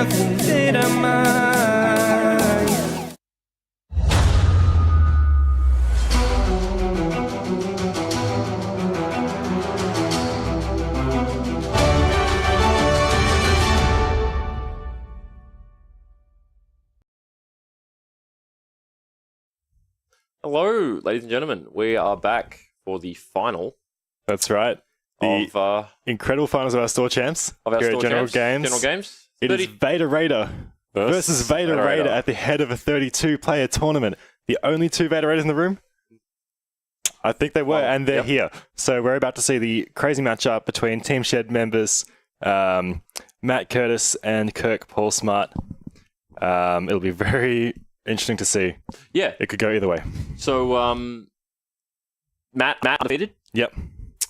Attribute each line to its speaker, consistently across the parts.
Speaker 1: a full mind.
Speaker 2: Hello, ladies and gentlemen. We are back for the final
Speaker 3: That's right. The
Speaker 2: of
Speaker 3: incredible finals of our store champs
Speaker 2: our
Speaker 3: here
Speaker 2: store
Speaker 3: at General
Speaker 2: champs.
Speaker 3: Games.
Speaker 2: General Games.
Speaker 3: It is Vader Raider versus Vader Raider at the head of a 32-player tournament. The only two Vader Raiders in the room? I think they were, and they're here. So we're about to see the crazy matchup between Team Shed members Matt Curtis and Kirk Paul Smart. It'll be very interesting to see.
Speaker 2: Yeah.
Speaker 3: It could go either way.
Speaker 2: So, Matt defeated.
Speaker 3: Yep.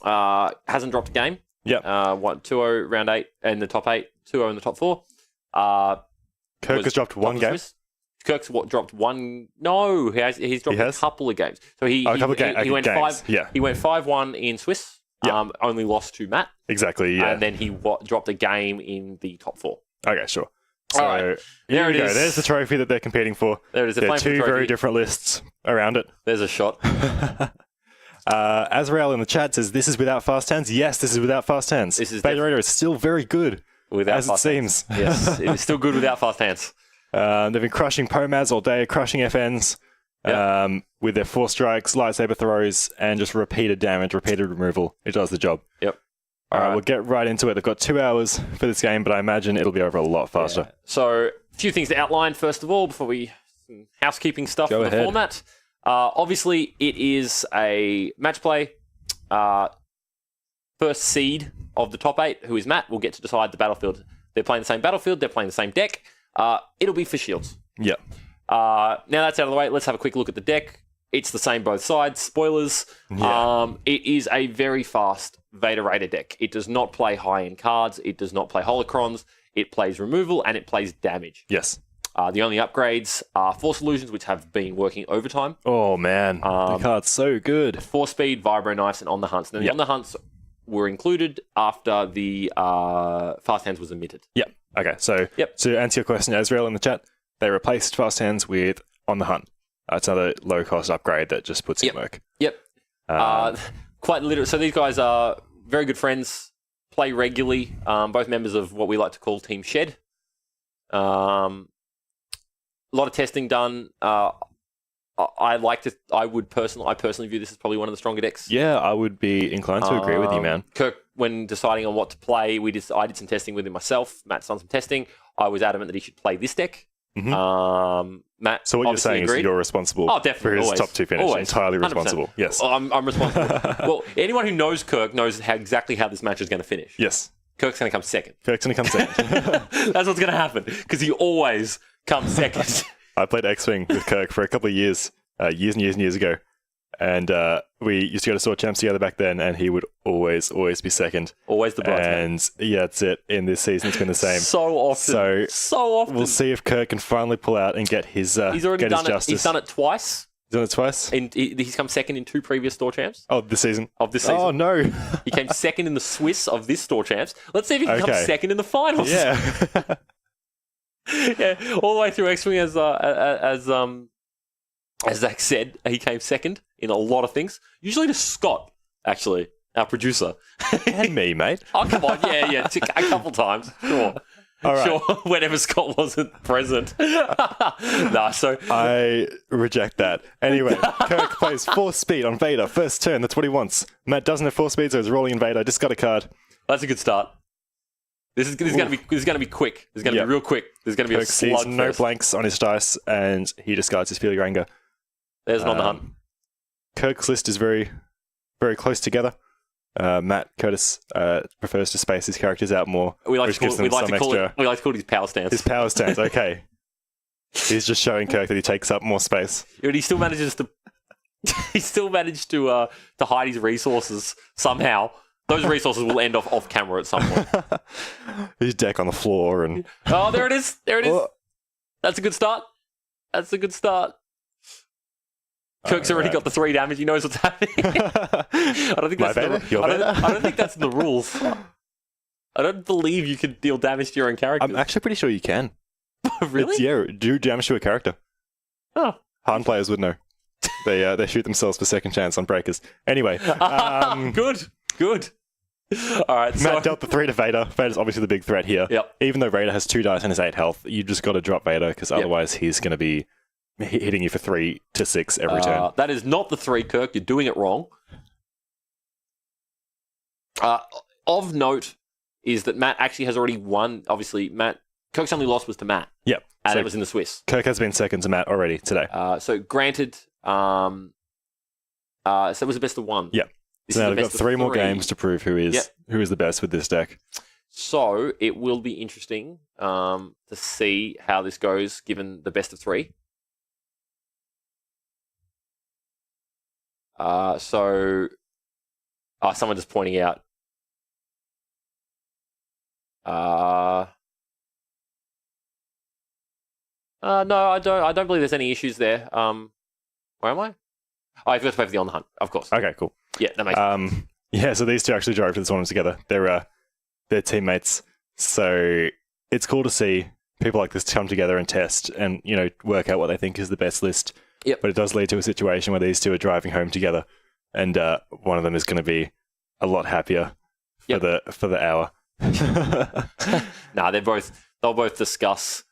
Speaker 2: Hasn't dropped a game.
Speaker 3: Yep.
Speaker 2: Won 2-0 round 8 in the top 8, 2-0 in the top 4.
Speaker 3: Kirk has dropped one game.
Speaker 2: Kirk's dropped one. No, he's dropped a couple of games. So he went
Speaker 3: games.
Speaker 2: He went 5-1 in Swiss.
Speaker 3: Yep.
Speaker 2: Only lost to Matt.
Speaker 3: Exactly. Yeah.
Speaker 2: And then he dropped a game in the top 4.
Speaker 3: Okay, sure. So
Speaker 2: right. There it is.
Speaker 3: There's the trophy that they're competing for.
Speaker 2: There it is.
Speaker 3: There are two very different lists around it.
Speaker 2: There's a shot.
Speaker 3: Azrael in the chat says, this is without fast hands. Yes, this is without fast hands. Vader Raider is still very good, as it seems.
Speaker 2: Yes, it is still good without fast hands.
Speaker 3: They've been crushing Pomaz all day, crushing FNs with their 4 strikes, lightsaber throws, and just repeated damage, repeated removal. It does the job.
Speaker 2: Yep.
Speaker 3: All right, we'll get right into it. They've got 2 hours for this game, but I imagine it'll be over a lot faster.
Speaker 2: Yeah. So, a few things to outline, first of all, before some housekeeping stuff for the format. Obviously, it is a match play. First seed of the top 8, who is Matt, will get to decide the battlefield. They're playing the same battlefield. They're playing the same deck. It'll be for shields.
Speaker 3: Yep.
Speaker 2: Now that's out of the way, let's have a quick look at the deck. It's the same both sides. Spoilers.
Speaker 3: Yeah.
Speaker 2: It is a very fast Vader Raider deck. It does not play high-end cards. It does not play holocrons. It plays removal and it plays damage.
Speaker 3: Yes.
Speaker 2: The only upgrades are Force Illusions, which have been working overtime.
Speaker 3: Oh, man. The card's so good.
Speaker 2: 4-speed, Vibro Knives, and On the Hunts. Now, the On the Hunts were included after the Fast Hands was omitted.
Speaker 3: Yep. Okay, so to answer your question, Azrael in the chat, they replaced Fast Hands with On the Hunt. It's another low-cost upgrade that just puts in work.
Speaker 2: Yep. Quite literally. So these guys are very good friends, play regularly, both members of what we like to call Team Shed. A lot of testing done. I personally view this as probably one of the stronger decks.
Speaker 3: Yeah, I would be inclined to agree with you, man.
Speaker 2: Kirk, when deciding on what to play, I did some testing with him myself. Matt's done some testing. I was adamant that he should play this deck.
Speaker 3: Mm-hmm.
Speaker 2: Matt,
Speaker 3: so what you're saying is you're responsible for his top 2 finish.
Speaker 2: Always.
Speaker 3: Entirely
Speaker 2: 100%.
Speaker 3: responsible. Yes.
Speaker 2: I'm responsible. Well, anyone who knows Kirk knows exactly how this match is going to finish.
Speaker 3: Yes.
Speaker 2: Kirk's going to come second.
Speaker 3: That's what's going
Speaker 2: to happen because he always comes second.
Speaker 3: I played X-Wing with Kirk for a couple of years ago. And we used to go to store champs together back then, and he would always be second.
Speaker 2: Always the bridesmaid.
Speaker 3: And yeah, that's it. In this season, it's been the same.
Speaker 2: So often.
Speaker 3: We'll see if Kirk can finally pull out and get his
Speaker 2: He's already done
Speaker 3: justice.
Speaker 2: He's done it twice.
Speaker 3: He's done it twice?
Speaker 2: And he's come second in 2 previous store champs.
Speaker 3: Oh, this season?
Speaker 2: Oh,
Speaker 3: no.
Speaker 2: He came second in the Swiss of this store champs. Let's see if he can come second in the finals.
Speaker 3: Yeah.
Speaker 2: Yeah, all the way through X-Wing as Zach said, he came second in a lot of things. Usually to Scott, actually, our producer.
Speaker 3: And me, mate.
Speaker 2: Oh, come on. Yeah. A couple times. Sure.
Speaker 3: All right.
Speaker 2: Sure, whenever Scott wasn't present. So
Speaker 3: I reject that. Anyway, Kirk plays 4 speed on Vader. First turn, that's what he wants. Matt doesn't have 4 speed, so he's rolling in Vader. Just got a card.
Speaker 2: That's a good start. This is going to be quick. This is going to be real quick. There's going to be
Speaker 3: Kirk
Speaker 2: a slugfest.
Speaker 3: sees no blanks on his dice, and he discards his Feeling Anger.
Speaker 2: There's an On the Hunt.
Speaker 3: Kirk's list is very, very close together. Matt Curtis prefers to space his characters out more.
Speaker 2: We like to call it his power stance.
Speaker 3: His power stance, okay. He's just showing Kirk that he takes up more space.
Speaker 2: But he still manages to. He still managed to hide his resources somehow. Those resources will end off camera at some point.
Speaker 3: His deck on the floor and.
Speaker 2: Oh, there it is. Oh. That's a good start. Kirk's already got the 3 damage. He knows what's happening. I don't think that's in the rules. I don't believe you could deal damage to your own characters.
Speaker 3: I'm actually pretty sure you can.
Speaker 2: Really?
Speaker 3: Do damage to a character.
Speaker 2: Oh.
Speaker 3: Hardened players would know. They shoot themselves for second chance on breakers. Anyway.
Speaker 2: Good. All right,
Speaker 3: Matt dealt the 3 to Vader. Vader's obviously the big threat here.
Speaker 2: Yep.
Speaker 3: Even though Vader has 2 dice and his 8 health, you just got to drop Vader because otherwise he's going to be hitting you for 3 to 6 every turn.
Speaker 2: That is not the 3, Kirk. You're doing it wrong. Of note is that Matt actually has already won. Obviously, Kirk's only loss was to Matt.
Speaker 3: Yep.
Speaker 2: And
Speaker 3: So
Speaker 2: it was in the Swiss.
Speaker 3: Kirk has been second to Matt already today.
Speaker 2: So granted, so it was a best of 1.
Speaker 3: Yep.
Speaker 2: This
Speaker 3: So now
Speaker 2: is
Speaker 3: they've
Speaker 2: the
Speaker 3: got
Speaker 2: best
Speaker 3: 3
Speaker 2: of
Speaker 3: more
Speaker 2: 3.
Speaker 3: games to prove who is the best with this deck.
Speaker 2: So it will be interesting to see how this goes, given the best of 3. Someone just pointing out. No, I don't believe there's any issues there. Where am I? Oh, you've got to pay for the on the hunt, of course.
Speaker 3: Okay, cool.
Speaker 2: Yeah, that makes sense.
Speaker 3: Yeah, so these two actually drove to the tournament together. They're teammates. So it's cool to see people like this come together and test and, work out what they think is the best list.
Speaker 2: Yep.
Speaker 3: But it does lead to a situation where these two are driving home together and one of them is going to be a lot happier for the hour.
Speaker 2: Nah, they'll both discuss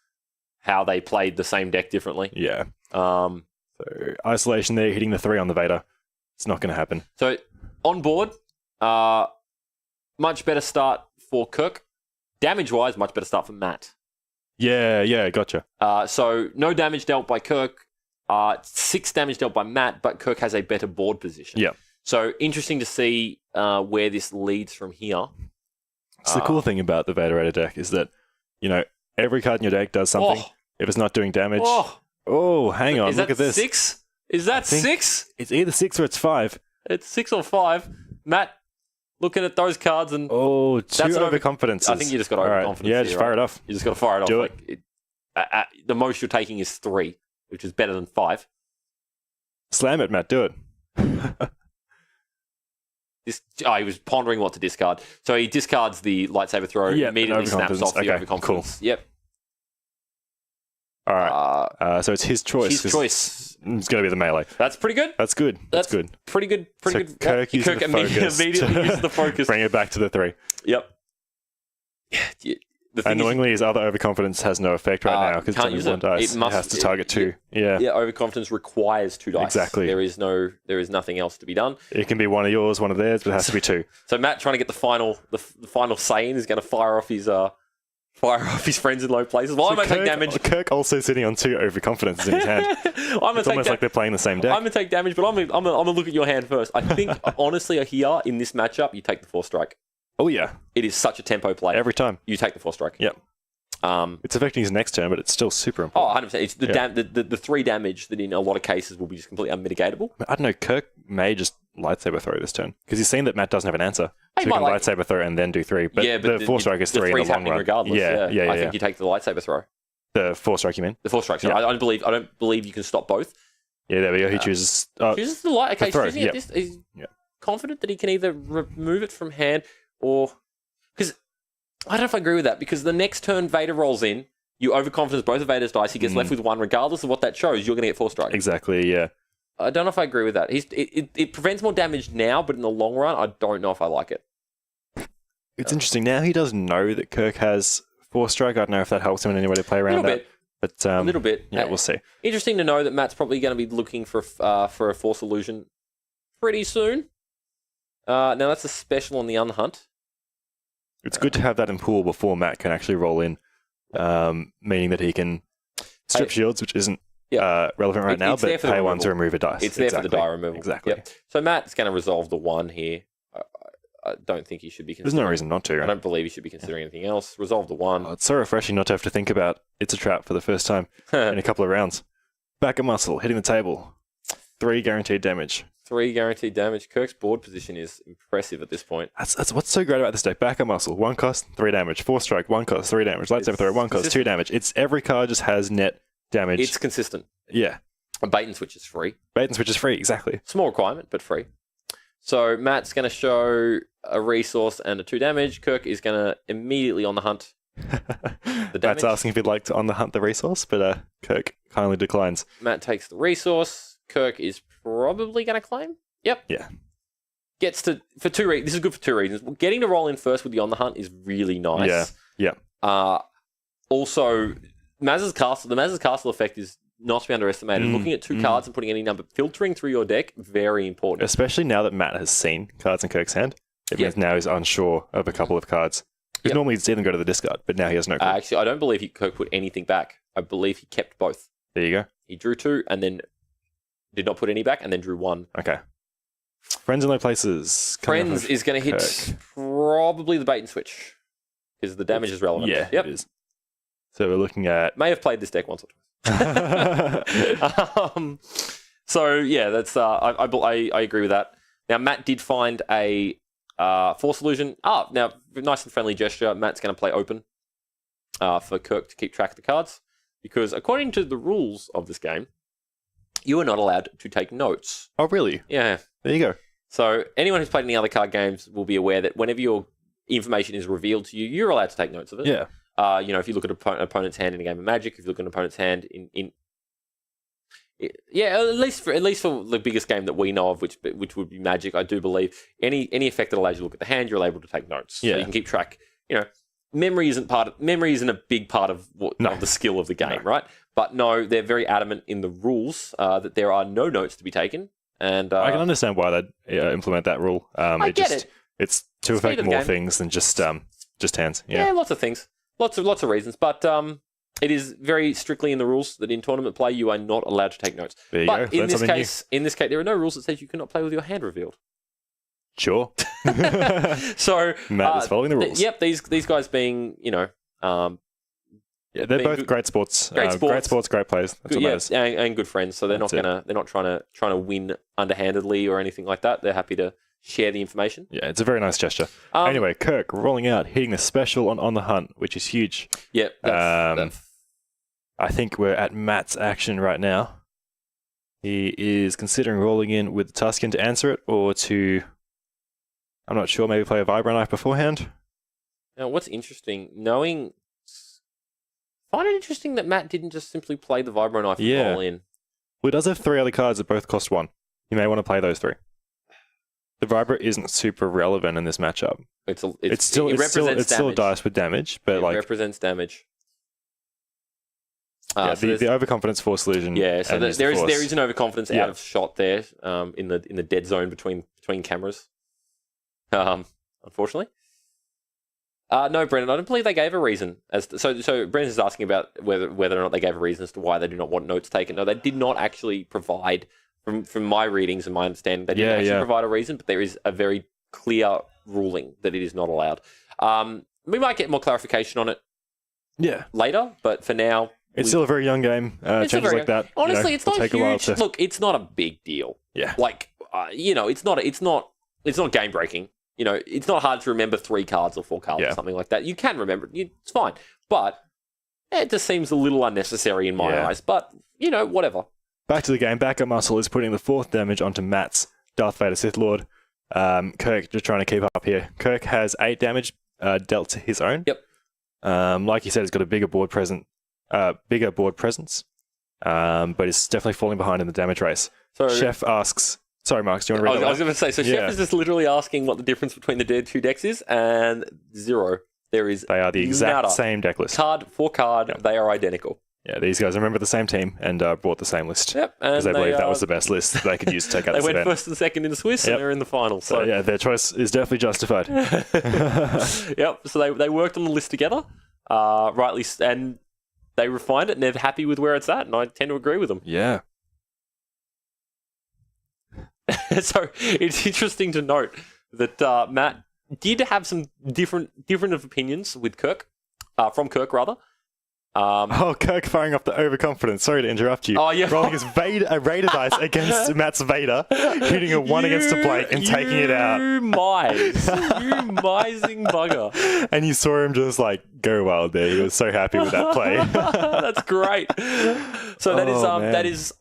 Speaker 2: how they played the same deck differently.
Speaker 3: Yeah. So isolation there, hitting the 3 on the Vader. It's not going to happen.
Speaker 2: So on board, much better start for Kirk. Damage-wise, much better start for Matt.
Speaker 3: Yeah, gotcha.
Speaker 2: So no damage dealt by Kirk, 6 damage dealt by Matt, but Kirk has a better board position.
Speaker 3: Yeah.
Speaker 2: So interesting to see where this leads from here.
Speaker 3: So the cool thing about the Vader deck is that, every card in your deck does something. If it's not doing damage... Oh, hang on, look at this.
Speaker 2: 6? Is that 6?
Speaker 3: It's either 6 or it's 5.
Speaker 2: It's 6 or 5. Matt, looking at those cards and...
Speaker 3: Oh, 2 overconfidences.
Speaker 2: I think you just got overconfidence.
Speaker 3: Yeah, just fire it off.
Speaker 2: You just got to fire it off.
Speaker 3: Do it.
Speaker 2: The most you're taking is 3, which is better than 5.
Speaker 3: Slam it, Matt. Do it.
Speaker 2: He was pondering what to discard. So he discards the lightsaber throw, immediately snaps off the overconfidence.
Speaker 3: Cool.
Speaker 2: Yep.
Speaker 3: All right. So it's his choice.
Speaker 2: His choice.
Speaker 3: It's going to be the melee.
Speaker 2: That's pretty good.
Speaker 3: That's good.
Speaker 2: That's good. Pretty good.
Speaker 3: Kirk
Speaker 2: immediately uses the focus.
Speaker 3: Bring it back to the 3.
Speaker 2: Yep. Yeah.
Speaker 3: Annoyingly, his other overconfidence has no effect right now because it's only 1 dice. It has to target 2. Yeah,
Speaker 2: overconfidence requires 2 dice.
Speaker 3: Exactly.
Speaker 2: There is nothing else to be done.
Speaker 3: It can be one of yours, one of theirs, but it has to be 2.
Speaker 2: So Matt trying to get the final say in is going to fire off his friends in low places. Well, I'm going to take damage.
Speaker 3: Kirk also sitting on 2 overconfidences in his hand. It's almost like they're playing the same deck.
Speaker 2: I'm going to take damage, but I'm going to look at your hand first. I think, honestly, here in this matchup, you take the 4 strike.
Speaker 3: Oh, yeah.
Speaker 2: It is such a tempo play.
Speaker 3: Every time.
Speaker 2: You take the 4 strike.
Speaker 3: Yep. It's affecting his next turn, but it's still super important.
Speaker 2: 100%. It's the 3 damage that in a lot of cases will be just completely unmitigatable.
Speaker 3: I don't know, Kirk may just lightsaber throw this turn because he's seen that Matt doesn't have an answer. So he can lightsaber throw and then do 3. But the 4 strike is 3 in the long run.
Speaker 2: Regardless.
Speaker 3: Yeah.
Speaker 2: I think you take the lightsaber throw.
Speaker 3: The 4 strike, you mean?
Speaker 2: The 4 strike. So I don't believe you can stop both.
Speaker 3: Yeah, there we go. He chooses
Speaker 2: the light. Okay,
Speaker 3: throw.
Speaker 2: Choosing he's confident that he can either remove it from hand or because I don't know if I agree with that because the next turn Vader rolls in. You overconfidence both of Vader's dice. He gets left with 1, regardless of what that shows. You're going to get 4 strike.
Speaker 3: Exactly. Yeah.
Speaker 2: I don't know if I agree with that. It prevents more damage now, but in the long run, I don't know if I like it.
Speaker 3: It's interesting. Now he does know that Kirk has 4 strike. I don't know if that helps him in any way to play around that. But
Speaker 2: a little bit.
Speaker 3: Yeah, we'll see.
Speaker 2: Interesting to know that Matt's probably going to be looking for a Force Illusion pretty soon. Now that's a special on the Unhunt.
Speaker 3: It's good to have that in pool before Matt can actually roll in. Meaning that he can strip shields, which isn't relevant right now, but pay 1 to remove a dice.
Speaker 2: It's there for the die removal.
Speaker 3: Exactly.
Speaker 2: Yep. So Matt's going to resolve the 1 here. I don't think he should be considering...
Speaker 3: There's no reason not to. Right?
Speaker 2: I don't believe he should be considering anything else. Resolve the 1.
Speaker 3: Oh, it's so refreshing not to have to think about it's a trap for the first time in a couple of rounds. Back of muscle, hitting the table. 3 guaranteed damage.
Speaker 2: 3 guaranteed damage. Kirk's board position is impressive at this point.
Speaker 3: That's what's so great about this deck. Back of muscle, 1 cost, 3 damage. 4 strike, 1 cost, 3 damage. Lightsaber throw, 1 cost, 2 damage. It's every card just has net damage.
Speaker 2: It's consistent.
Speaker 3: Yeah.
Speaker 2: A bait and switch is free.
Speaker 3: Bait and switch is free, exactly.
Speaker 2: Small requirement, but free. So Matt's going to show a resource and a 2 damage. Kirk is going to immediately on the hunt.
Speaker 3: Matt's asking if he'd like to on the hunt the resource, but Kirk kindly declines.
Speaker 2: Matt takes the resource. Kirk is probably going to claim. Yep.
Speaker 3: Yeah.
Speaker 2: Gets to for 2 reasons. This is good for 2 reasons. Getting to roll in first with the on the hunt is really nice.
Speaker 3: Yeah.
Speaker 2: Also, Maz's Castle. The Maz's Castle effect is not to be underestimated. Looking at 2 cards and putting any number, filtering through your deck, very important.
Speaker 3: Especially now that Matt has seen cards in Kirk's hand. It means now he's unsure of a couple of cards. Because normally he'd see them go to the discard, but now he has no clue.
Speaker 2: Actually, I don't believe Kirk put anything back. I believe he kept both.
Speaker 3: There you go.
Speaker 2: He drew 2 and then did not put any back and then drew 1.
Speaker 3: Okay. Friends in low places.
Speaker 2: Friends is going to hit probably the bait and switch because the damage is relevant.
Speaker 3: Yeah, it is. So we're looking at...
Speaker 2: May have played this deck once or twice. So yeah, that's I agree with that. Now Matt did find a Force Illusion. Now nice and friendly gesture. Matt's going to play open for Kirk to keep track of the cards because according to the rules of this game, you are not allowed to take notes.
Speaker 3: Oh really?
Speaker 2: Yeah.
Speaker 3: There you go.
Speaker 2: So anyone who's played any other card games will be aware that whenever your information is revealed to you, you're allowed to take notes of it.
Speaker 3: Yeah.
Speaker 2: If you look at an opponent's hand in a game of Magic, if you look at an opponent's hand at least for the biggest game that we know of, which would be Magic, I do believe any effect that allows you to look at the hand, you're able to take notes.
Speaker 3: Yeah.
Speaker 2: So you can keep track. Memory isn't a big part of of the skill of the game, right? But no, they're very adamant in the rules that there are no notes to be taken. And I
Speaker 3: can understand why they'd implement that rule.
Speaker 2: I get it.
Speaker 3: It's to affect more things than just hands.
Speaker 2: Yeah, lots of things. Lots of reasons, but it is very strictly in the rules that in tournament play you are not allowed to take notes.
Speaker 3: There you
Speaker 2: but
Speaker 3: go.
Speaker 2: in this case, there are no rules that says you cannot play with your hand revealed.
Speaker 3: Sure.
Speaker 2: So
Speaker 3: Matt is following the rules.
Speaker 2: Yep, these guys being
Speaker 3: they're both great sports. Great players. That's what matters.
Speaker 2: And good friends. So they're not trying to win underhandedly or anything like that. They're happy to share the information.
Speaker 3: Yeah, it's a very nice gesture. Anyway, Kirk rolling out, hitting the special on the hunt, which is huge.
Speaker 2: Yep.
Speaker 3: I think we're at Matt's action right now. He is considering rolling in with Tuscan to answer it, or to, I'm not sure, maybe play a Vibro Knife beforehand.
Speaker 2: Now, what's interesting, find it interesting that Matt didn't just simply play the Vibro Knife and roll in.
Speaker 3: Well, he does have 3 other cards that both cost 1. You may want to play those 3. The Vibro isn't super relevant in this matchup. It's still a dice with damage, but
Speaker 2: it represents damage.
Speaker 3: The overconfidence Force Illusion.
Speaker 2: Yeah, so there is an overconfidence out of shot there in the dead zone between cameras. Unfortunately. No, Brendan, I don't believe they gave a reason. So Brendan's asking about whether or not they gave a reason as to why they do not want notes taken. No, they did not actually provide. From my readings and my understanding, they didn't actually provide a reason, but there is a very clear ruling that it is not allowed. We might get more clarification on it later, but for now...
Speaker 3: It's still a very young game. Changes like that.
Speaker 2: Honestly, it's not huge. Look, it's not a big deal.
Speaker 3: Yeah.
Speaker 2: It's not game-breaking. It's not hard to remember 3 cards or 4 cards or something like that. You can remember it. It's fine. But it just seems a little unnecessary in my eyes. But, whatever.
Speaker 3: Back to the game. Backup Muscle is putting the 4th damage onto Matt's Darth Vader Sith Lord. Kirk just trying to keep up here. Kirk has 8 damage dealt to his own.
Speaker 2: Yep.
Speaker 3: Like you said, he's got a bigger board presence. But it's definitely falling behind in the damage race. So Chef asks... Sorry, Marcus, do you want to read that?
Speaker 2: I was going to say, Chef is just literally asking what the difference between the dead 2 decks is, and 0. They
Speaker 3: are the exact same deck list.
Speaker 2: Card for card, they are identical.
Speaker 3: Yeah, these guys remember the same team and bought the same list.
Speaker 2: Yep.
Speaker 3: Because they believe that was the best list that they could use to take out this event.
Speaker 2: They went first and second in the Swiss, and they're in the final. So
Speaker 3: yeah, their choice is definitely justified.
Speaker 2: Yep, so they worked on the list together, rightly, and they refined it, and they're happy with where it's at, and I tend to agree with them.
Speaker 3: Yeah.
Speaker 2: So it's interesting to note that Matt did have some different of opinions with Kirk, from Kirk rather.
Speaker 3: Kirk firing off the overconfidence. Sorry to interrupt you.
Speaker 2: Oh, yeah.
Speaker 3: Rolling his Raider dice against Matt's Vader, hitting a 1 against a Blake and taking it out.
Speaker 2: You mising bugger.
Speaker 3: And you saw him just go wild there. He was so happy with that play.
Speaker 2: That's great. So that is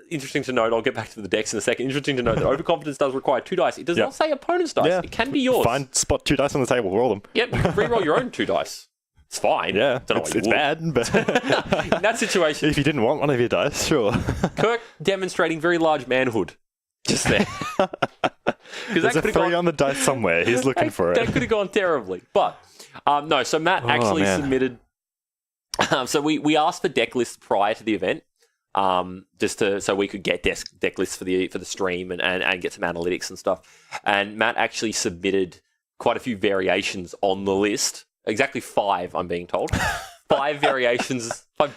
Speaker 2: interesting to note, I'll get back to the decks in a second. Interesting to note that overconfidence does require 2 dice. It does not say opponent's dice. It can be yours.
Speaker 3: Fine, spot 2 dice on the table, roll them.
Speaker 2: Yep, you can re-roll your own 2 dice. It's fine.
Speaker 3: Yeah, it's bad, but
Speaker 2: in that situation,
Speaker 3: if you didn't want one of your dice, sure.
Speaker 2: Kirk demonstrating very large manhood just there.
Speaker 3: There's a 3 on the dice somewhere. He's looking for it.
Speaker 2: That could have gone terribly, but no. So Matt actually submitted. So we asked for deck lists prior to the event, so we could get deck lists for the stream and get some analytics and stuff. And Matt actually submitted quite a few variations on the list. Exactly 5, I'm being told. 5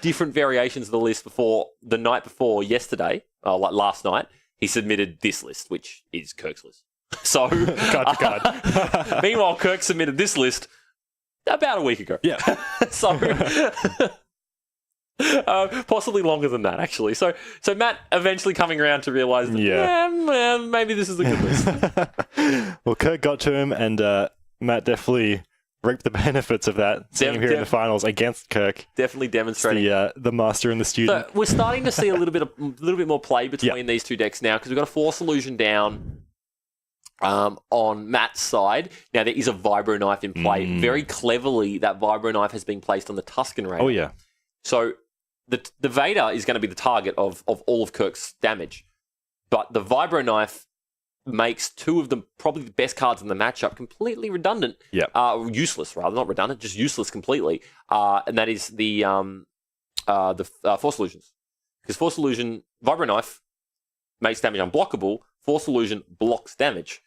Speaker 2: different variations of the list the night before yesterday, like last night. He submitted this list, which is Kirk's list. So,
Speaker 3: card for card.
Speaker 2: Meanwhile, Kirk submitted this list about a week ago.
Speaker 3: Yeah.
Speaker 2: So, possibly longer than that, actually. So Matt eventually coming around to realise that, maybe this is a good list.
Speaker 3: Well, Kirk got to him, and Matt definitely reap the benefits of that. Seeing him here in the finals against Kirk.
Speaker 2: Definitely demonstrating
Speaker 3: the master and the student.
Speaker 2: So we're starting to see a little bit more play between these two decks now because we've got a Force Illusion down on Matt's side. Now there is a Vibro Knife in play. Very cleverly, that Vibro Knife has been placed on the Tusken Raider.
Speaker 3: Oh yeah.
Speaker 2: So the Vader is going to be the target of all of Kirk's damage, but the Vibro Knife makes 2 of them probably the best cards in the matchup completely redundant. Useless rather, not redundant, just useless completely. And that is the Force Illusions. Because Force Illusion, Vibro Knife makes damage unblockable. Force Illusion blocks damage.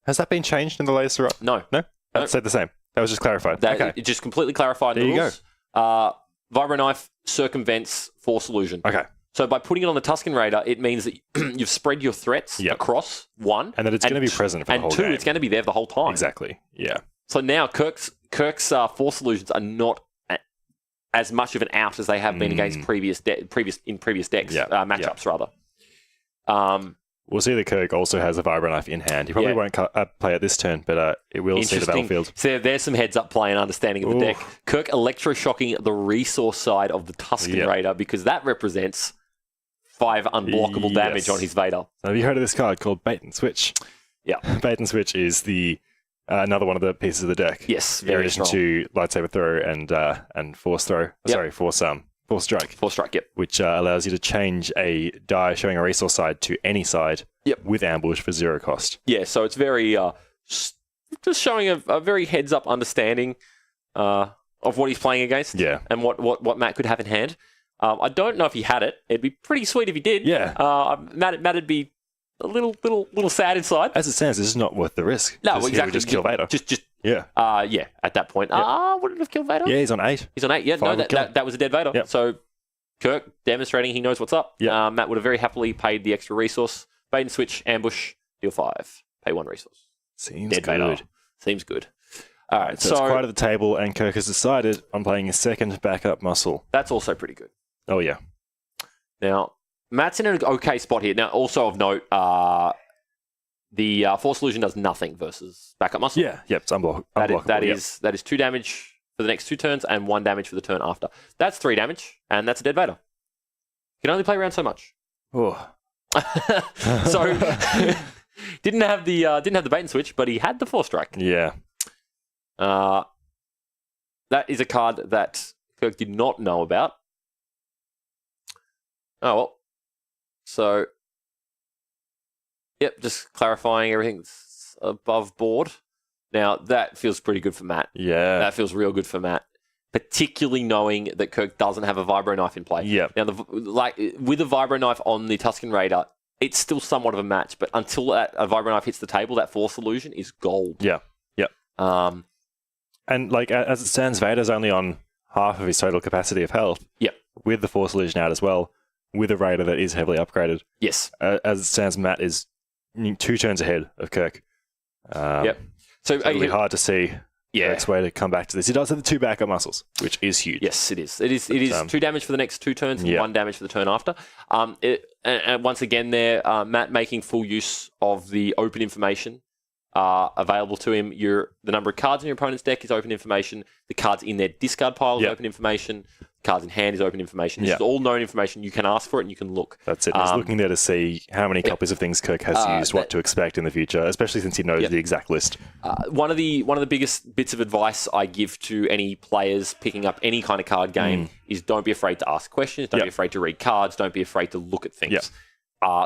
Speaker 3: Has that been changed in the latest?
Speaker 2: No.
Speaker 3: That stayed the same. That was just clarified.
Speaker 2: Okay. It just completely clarified the rules. Go. Vibro Knife circumvents Force Illusion.
Speaker 3: Okay.
Speaker 2: So by putting it on the Tusken Raider, it means that you've spread your threats across 1.
Speaker 3: And that it's going to be present for the whole game.
Speaker 2: And 2, it's going to be there the whole time.
Speaker 3: Exactly, yeah.
Speaker 2: So now Kirk's Force Illusions are not as much of an out as they have been against previous decks, matchups rather.
Speaker 3: We'll see that Kirk also has a Vibro Knife in hand. He probably won't play it this turn, but it will see the battlefield.
Speaker 2: So there's some heads-up play and understanding of the deck. Kirk electroshocking the resource side of the Tusken Raider because that represents 5 unblockable damage on his Vader.
Speaker 3: So have you heard of this card called Bait and Switch?
Speaker 2: Yeah.
Speaker 3: Bait and Switch is the another one of the pieces of the deck.
Speaker 2: Yes,
Speaker 3: very strong. In addition to Lightsaber Throw and Force Throw. Sorry, Force Strike.
Speaker 2: Force Strike, yep.
Speaker 3: Which allows you to change a die showing a resource side to any side with Ambush for 0 cost.
Speaker 2: Yeah, so it's very just showing a very heads-up understanding of what he's playing against and what Matt could have in hand. I don't know if he had it. It'd be pretty sweet if he did.
Speaker 3: Yeah.
Speaker 2: Matt'd be a little sad inside.
Speaker 3: As it stands, this is not worth the risk.
Speaker 2: No, exactly.
Speaker 3: He would just kill Vader.
Speaker 2: At that point. Would it have killed Vader?
Speaker 3: Yeah, he's on 8.
Speaker 2: He's on 8, yeah. No, that was a dead Vader.
Speaker 3: Yep.
Speaker 2: So Kirk demonstrating he knows what's up. Yep. Matt would have very happily paid the extra resource. Bait and Switch, Ambush, deal 5. Pay 1 resource.
Speaker 3: Seems
Speaker 2: dead
Speaker 3: good.
Speaker 2: Vader. Seems good. All right,
Speaker 3: so it's quite at the table, and Kirk has decided on playing his second backup muscle.
Speaker 2: That's also pretty good.
Speaker 3: Oh, yeah.
Speaker 2: Now, Matt's in an okay spot here. Now, also of note, the Force Illusion does nothing versus backup muscle.
Speaker 3: Yeah, it's unblockable.
Speaker 2: That is 2 damage for the next 2 turns and 1 damage for the turn after. That's 3 damage, and that's a dead Vader. You can only play around so much.
Speaker 3: Oh.
Speaker 2: So didn't have the Bait and Switch, but he had the Force Strike.
Speaker 3: Yeah.
Speaker 2: That is a card that Kirk did not know about. Oh well. So just clarifying everything's above board. Now that feels pretty good for Matt.
Speaker 3: Yeah.
Speaker 2: That feels real good for Matt. Particularly knowing that Kirk doesn't have a Vibro Knife in play.
Speaker 3: Yeah.
Speaker 2: Now, with a Vibro Knife on the Tusken Raider, it's still somewhat of a match. But until a Vibro Knife hits the table, that Force Illusion is gold.
Speaker 3: Yeah. And as it stands, Vader's only on half of his total capacity of health.
Speaker 2: Yep.
Speaker 3: With the Force Illusion out as well, with a Raider that is heavily upgraded.
Speaker 2: Yes.
Speaker 3: As it stands, Matt is 2 turns ahead of Kirk.
Speaker 2: Yep. So
Speaker 3: it's really hard to see. Kirk's way to come back to this. He does have the 2 backup muscles, which is huge.
Speaker 2: Yes, it is. It is 2 damage for the next 2 turns and 1 damage for the turn after. And once again there, Matt making full use of the open information are available to him. The number of cards in your opponent's deck is open information. The cards in their discard pile is open information. Cards in hand is open information. This is all known information. You can ask for it and you can look.
Speaker 3: That's it. He's looking there to see how many copies of things Kirk has used, what to expect in the future, especially since he knows the exact list.
Speaker 2: One of the biggest bits of advice I give to any players picking up any kind of card game is don't be afraid to ask questions. Don't be afraid to read cards. Don't be afraid to look at things.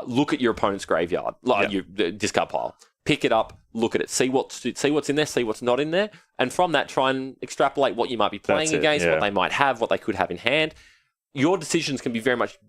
Speaker 2: Look at your opponent's graveyard, like your discard pile. Pick it up, look at it, see what's in there, see what's not in there, and from that try and extrapolate what you might be playing against, what they might have, what they could have in hand. Your decisions can be very much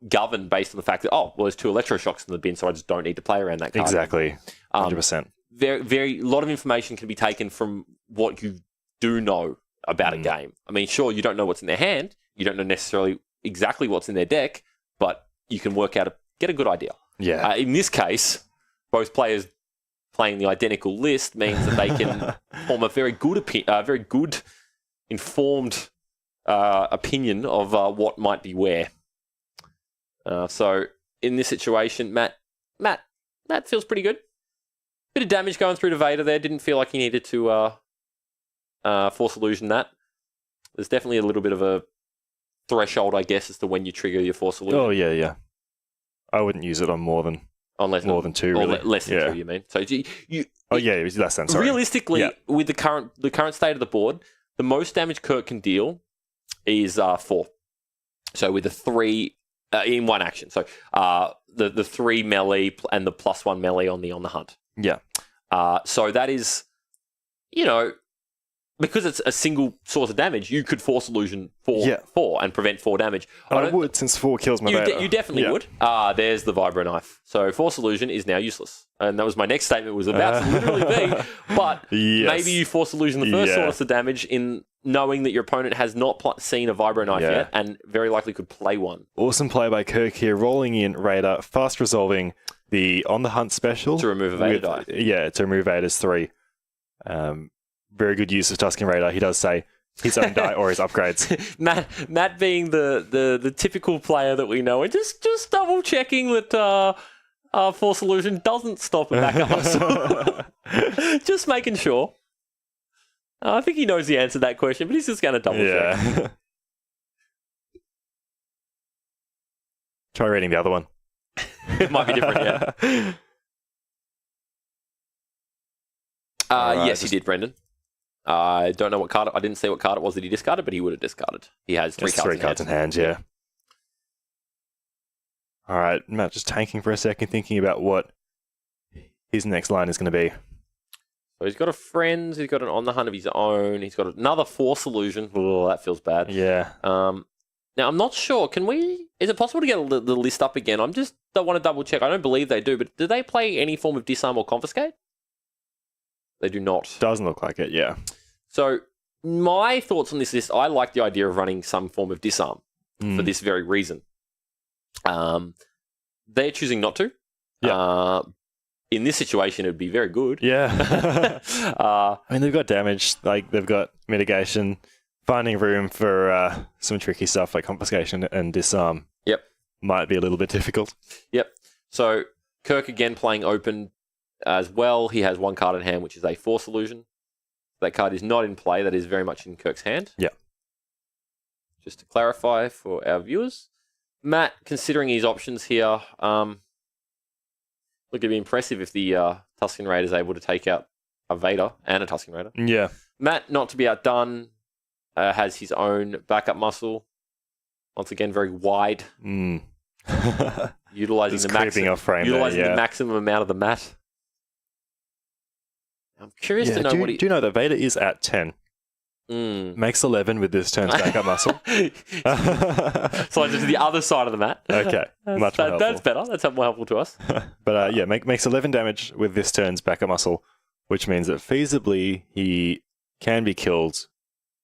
Speaker 2: governed based on the fact that, there's 2 electroshocks in the bin, so I just don't need to play around that card.
Speaker 3: Exactly, 100%.
Speaker 2: A lot of information can be taken from what you do know about a game. I mean, sure, you don't know what's in their hand, you don't know necessarily exactly what's in their deck, but you can get a good idea.
Speaker 3: Yeah.
Speaker 2: In this case, both players playing the identical list means that they can form a very good, informed opinion of what might be where. So in this situation, Matt feels pretty good. Bit of damage going through to Vader there. Didn't feel like he needed to Force Illusion that. There's definitely a little bit of a threshold, I guess, as to when you trigger your Force Illusion.
Speaker 3: Oh, yeah. I wouldn't use it on more than 2, really.
Speaker 2: Less than 2, you mean? So you
Speaker 3: it was less than, sorry.
Speaker 2: Realistically, with the current state of the board, the most damage Kirk can deal is 4. So with the 3 in one action. So the 3 melee and the +1 melee on the hunt.
Speaker 3: Yeah.
Speaker 2: So that is, because it's a single source of damage, you could Force Illusion 4 and prevent 4 damage.
Speaker 3: I would, since 4 kills my Vader.
Speaker 2: You definitely would. There's the Vibro knife. So Force Illusion is now useless. And that was my next statement, was about to literally be, but maybe you Force Illusion the first source of damage in knowing that your opponent has not seen a Vibro knife yet and very likely could play one.
Speaker 3: Awesome play by Kirk here, rolling in Raider, fast resolving the On the Hunt special.
Speaker 2: To remove a Vader die.
Speaker 3: Yeah, to remove Vader's 3. Very good use of Tusken Raider. He does say his own die or his upgrades.
Speaker 2: Matt being the typical player that we know, and just double checking that Force Illusion doesn't stop a backup muscle. Just making sure. I think he knows the answer to that question, but he's just going to double check.
Speaker 3: Try reading the other one.
Speaker 2: It might be different, Yes, he did, Brendan. I don't know what card. I didn't see what card it was that he discarded, but he would have discarded. He has 3 cards in hand.
Speaker 3: Yeah. All right, Matt, just tanking for a second, thinking about what his next line is going to be.
Speaker 2: So he's got a friend. He's got an On the Hunt of his own. He's got another Force Illusion. Oh, that feels bad.
Speaker 3: Yeah.
Speaker 2: Now I'm not sure. Is it possible to get the list up again? I don't want to double check. I don't believe they do, but do they play any form of disarm or confiscate? They do not.
Speaker 3: Doesn't look like it, yeah.
Speaker 2: So my thoughts on this list, I like the idea of running some form of disarm for this very reason. They're choosing not to.
Speaker 3: Yeah.
Speaker 2: In this situation, it would be very good.
Speaker 3: Yeah. I mean, they've got damage, like they've got mitigation, finding room for some tricky stuff like confiscation and disarm.
Speaker 2: Yep.
Speaker 3: Might be a little bit difficult.
Speaker 2: Yep. So Kirk again playing open as well. He has 1 card in hand, which is a Force Illusion. That card is not in play. That is very much in Kirk's hand.
Speaker 3: Yeah.
Speaker 2: Just to clarify for our viewers. Matt, considering his options here, look, it'd be impressive if the Tusken Raider is able to take out a Vader and a Tusken Raider.
Speaker 3: Yeah.
Speaker 2: Matt, not to be outdone, has his own backup muscle. Once again, very wide. Utilizing the maximum amount of the mat. I'm curious to know
Speaker 3: do you know that Vader is at 10? Makes 11 with this turn's backup muscle.
Speaker 2: So just the other side of the mat.
Speaker 3: Okay, much more helpful.
Speaker 2: That's better. That's more helpful to us.
Speaker 3: But makes 11 damage with this turn's backup muscle, which means that feasibly he can be killed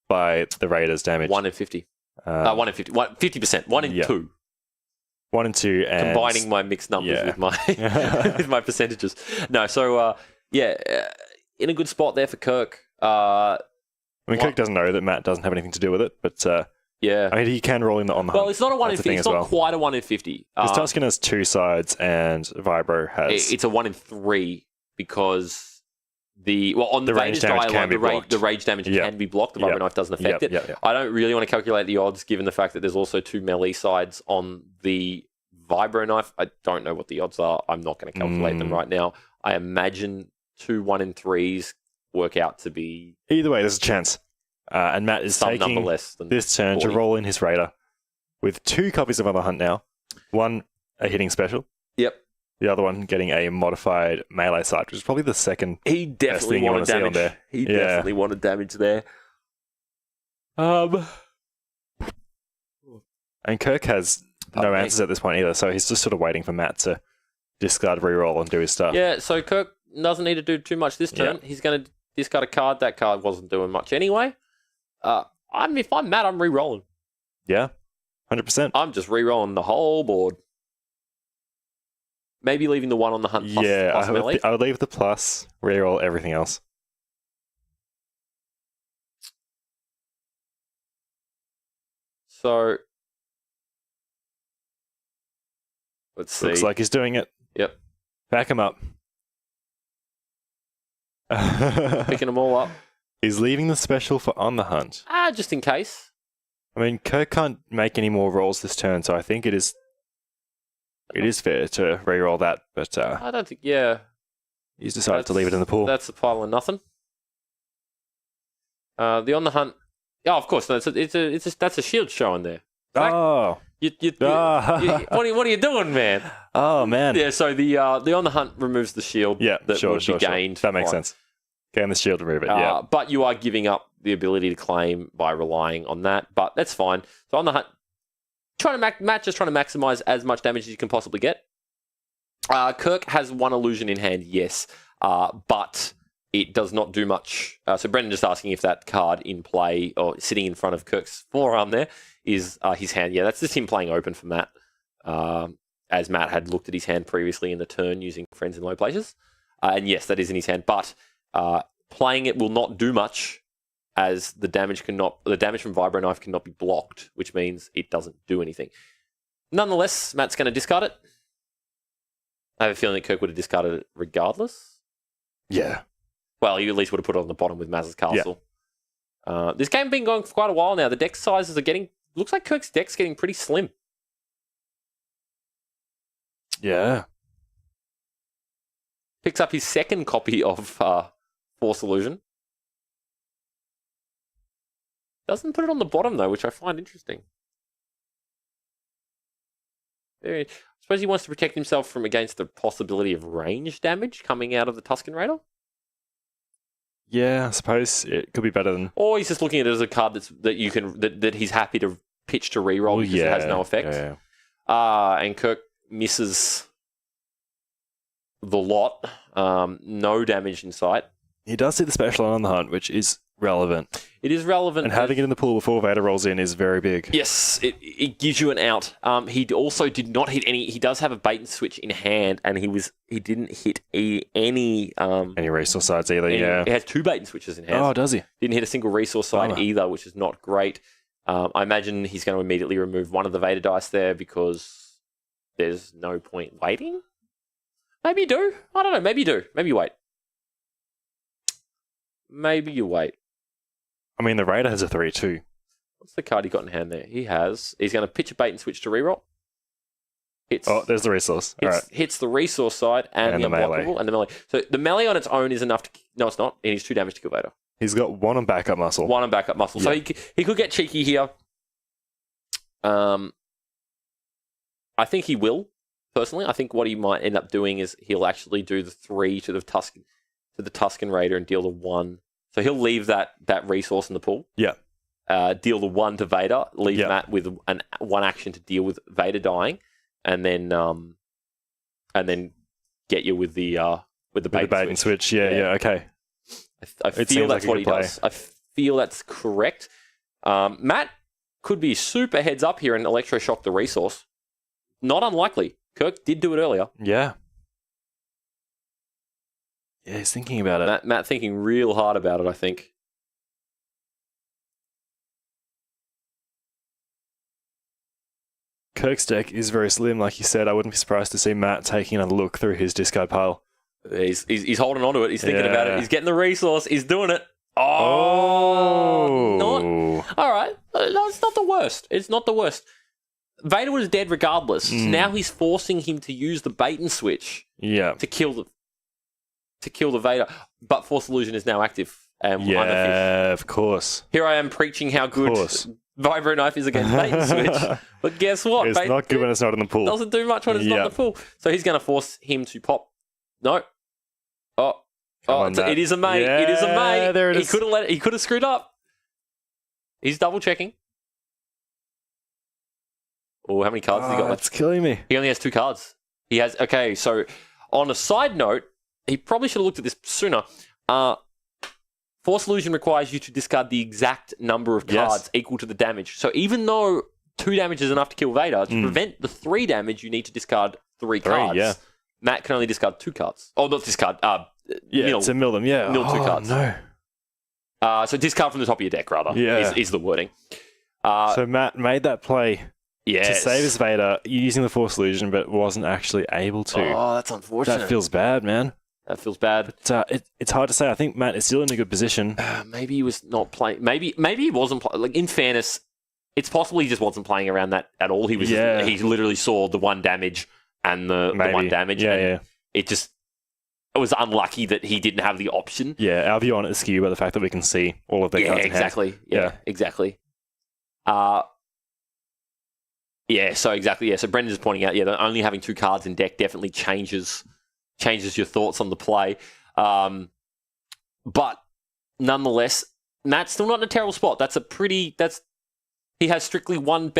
Speaker 3: by the Raider's damage.
Speaker 2: 1 in 50. 1 in 50. 50%. 1 in 2.
Speaker 3: 1 and 2. And
Speaker 2: combining my mixed numbers with my with my percentages. No, so in a good spot there for Kirk.
Speaker 3: I mean, Kirk doesn't know that Matt doesn't have anything to do with it, but I mean, he can roll in the On the Hunt.
Speaker 2: Well, it's not a 1 in 50. It's not quite a 1 in 50.
Speaker 3: Because Tusken has 2 sides and Vibro has...
Speaker 2: It's a 1 in 3 because On the
Speaker 3: range
Speaker 2: Vader's
Speaker 3: damage
Speaker 2: dialogue,
Speaker 3: can be blocked.
Speaker 2: the rage damage can be blocked. The Vibro Knife doesn't affect it. I don't really want to calculate the odds, given the fact that there's also 2 melee sides on the Vibro Knife. I don't know what the odds are. I'm not going to calculate them right now. I imagine 2 1 and 3s work out to be...
Speaker 3: Either way, there's a chance. And Matt is taking this turn
Speaker 2: 40.
Speaker 3: to roll in his Raider with 2 copies of On the Hunt now. One, a hitting special.
Speaker 2: Yep.
Speaker 3: The other one getting a modified melee side, which is probably the second
Speaker 2: He definitely
Speaker 3: best thing
Speaker 2: wanted damage.
Speaker 3: there.
Speaker 2: He definitely wanted damage there.
Speaker 3: And Kirk has no answers at this point either, so he's just sort of waiting for Matt to discard, reroll, and do his stuff.
Speaker 2: Yeah, so Kirk doesn't need to do too much this turn. He's going to discard a card. That card wasn't doing much anyway. If I'm Matt, I'm re-rolling.
Speaker 3: Yeah, 100%.
Speaker 2: I'm just re-rolling the whole board. Maybe leaving the 1 on the hunt plus, plus melee.
Speaker 3: I would leave the plus, reroll everything else.
Speaker 2: So, let's see.
Speaker 3: Looks like he's doing it.
Speaker 2: Yep.
Speaker 3: Back him up.
Speaker 2: Picking them all up.
Speaker 3: He's leaving the special for On the Hunt.
Speaker 2: Just in case.
Speaker 3: I mean, Kirk can't make any more rolls this turn, so I think it is fair to reroll that, but
Speaker 2: I don't think,
Speaker 3: he's decided to leave it in the pool.
Speaker 2: That's a pile of nothing. The On the Hunt, of course, that's a shield showing there.
Speaker 3: Oh.
Speaker 2: What are you doing, man?
Speaker 3: Oh, man.
Speaker 2: Yeah, so the On the Hunt removes the shield that would be gained.
Speaker 3: That makes sense. Gain the shield, remove it,
Speaker 2: But you are giving up the ability to claim by relying on that, but that's fine. So On the Hunt, Matt just trying to maximize as much damage as you can possibly get. Kirk has 1 illusion in hand, yes, but it does not do much. So Brendan just asking if that card in play or sitting in front of Kirk's forearm there is his hand. Yeah, that's just him playing open for Matt, as Matt had looked at his hand previously in the turn using Friends in Low Places. And yes, that is in his hand, but playing it will not do much, as the damage from Vibro Knife cannot be blocked, which means it doesn't do anything. Nonetheless, Matt's going to discard it. I have a feeling that Kirk would have discarded it regardless.
Speaker 3: Yeah.
Speaker 2: Well, he at least would have put it on the bottom with Maz's Castle. Yeah. This game has been going for quite a while now. The deck sizes are getting... Looks like Kirk's deck's getting pretty slim.
Speaker 3: Yeah.
Speaker 2: Picks up his second copy of Force Illusion. Doesn't put it on the bottom, though, which I find interesting. I suppose he wants to protect himself from against the possibility of range damage coming out of the Tusken Raider?
Speaker 3: Yeah, I suppose it could be better than...
Speaker 2: Or he's just looking at it as a card that he's happy to pitch to reroll because it has no effect.
Speaker 3: Yeah.
Speaker 2: And Kirk misses the lot. No damage in sight.
Speaker 3: He does see the special On the Hunt, which is relevant.
Speaker 2: It is relevant.
Speaker 3: And having it in the pool before Vader rolls in is very big.
Speaker 2: Yes, it gives you an out. He also did not hit any... He does have a bait and switch in hand, and he didn't hit any
Speaker 3: resource sides either, yeah.
Speaker 2: He has 2 bait and switches in hand.
Speaker 3: Oh, does he?
Speaker 2: Didn't hit a single resource side either, which is not great. I imagine he's going to immediately remove one of the Vader dice there because there's no point waiting. Maybe you do. I don't know. Maybe you do. Maybe you wait. Maybe you wait.
Speaker 3: I mean, the Raider has a 3-2.
Speaker 2: What's the card he got in hand there? He's going to pitch a bait and switch to reroll.
Speaker 3: There's the resource.
Speaker 2: Hits the resource side and the unblockable melee. And the melee. So the melee on its own is enough to... No, it's not. It needs 2 damage to kill Vader.
Speaker 3: He's got 1 on backup muscle.
Speaker 2: 1 on backup muscle. Yeah. So he could get cheeky here. I think he will, personally. I think what he might end up doing is he'll actually do the 3 to the Tusken Raider and deal the 1. So he'll leave that resource in the pool.
Speaker 3: Yeah.
Speaker 2: Deal the 1 to Vader. Leave Matt with one action to deal with Vader dying, and then get you with the bait and switch.
Speaker 3: Yeah. Okay.
Speaker 2: I feel that's what he does. I feel that's correct. Matt could be super heads up here and electroshock the resource. Not unlikely. Kirk did do it earlier.
Speaker 3: Yeah. Yeah, he's thinking about it.
Speaker 2: Matt thinking real hard about it, I think.
Speaker 3: Kirk's deck is very slim, like you said. I wouldn't be surprised to see Matt taking another look through his discard pile
Speaker 2: He's holding on to it. He's thinking about it. He's getting the resource. He's doing it. Oh, not all right. No, it's not the worst. It's not the worst. Vader was dead regardless. So now he's forcing him to use the bait and switch. To kill the Vader. But Force Illusion is now active. And
Speaker 3: of course.
Speaker 2: Here I am preaching how good Vibro Knife is against bait and switch. But guess what?
Speaker 3: It's not good when it's not in the pool.
Speaker 2: Doesn't do much when it's not in the pool. So he's going to force him to pop. No. It is a mate. It is a mate.
Speaker 3: There it is.
Speaker 2: He could have screwed up. He's double checking. Oh, how many cards has he got left?
Speaker 3: That's killing me.
Speaker 2: He only has 2 cards. He has. Okay, so on a side note, he probably should have looked at this sooner. Force Illusion requires you to discard the exact number of cards equal to the damage. So even though 2 damage is enough to kill Vader, to prevent the 3 damage, you need to discard 3 cards.
Speaker 3: Yeah.
Speaker 2: Matt can only discard 2 cards. Oh, not discard.
Speaker 3: To mill them. Yeah.
Speaker 2: Mill 2 cards.
Speaker 3: No.
Speaker 2: So discard from the top of your deck, rather.
Speaker 3: Yeah.
Speaker 2: Is the wording.
Speaker 3: So Matt made that play.
Speaker 2: Yes.
Speaker 3: To save his Vader using the Force Illusion, but wasn't actually able to.
Speaker 2: Oh, that's unfortunate.
Speaker 3: That feels bad, man.
Speaker 2: That feels bad.
Speaker 3: But, it's hard to say. I think Matt is still in a good position.
Speaker 2: Maybe he was not playing. Maybe he wasn't playing. Like, in fairness, it's possible he just wasn't playing around that at all. He was. He literally saw the 1 damage and the 1 damage. It was unlucky that he didn't have the option.
Speaker 3: Yeah, our view on it is skewed by the fact that we can see all of the cards.
Speaker 2: Exactly. Yeah, exactly. So exactly. Yeah, so Brendan's pointing out, that only having 2 cards in deck definitely changes your thoughts on the play. But nonetheless, Matt's still not in a terrible spot. He has strictly one more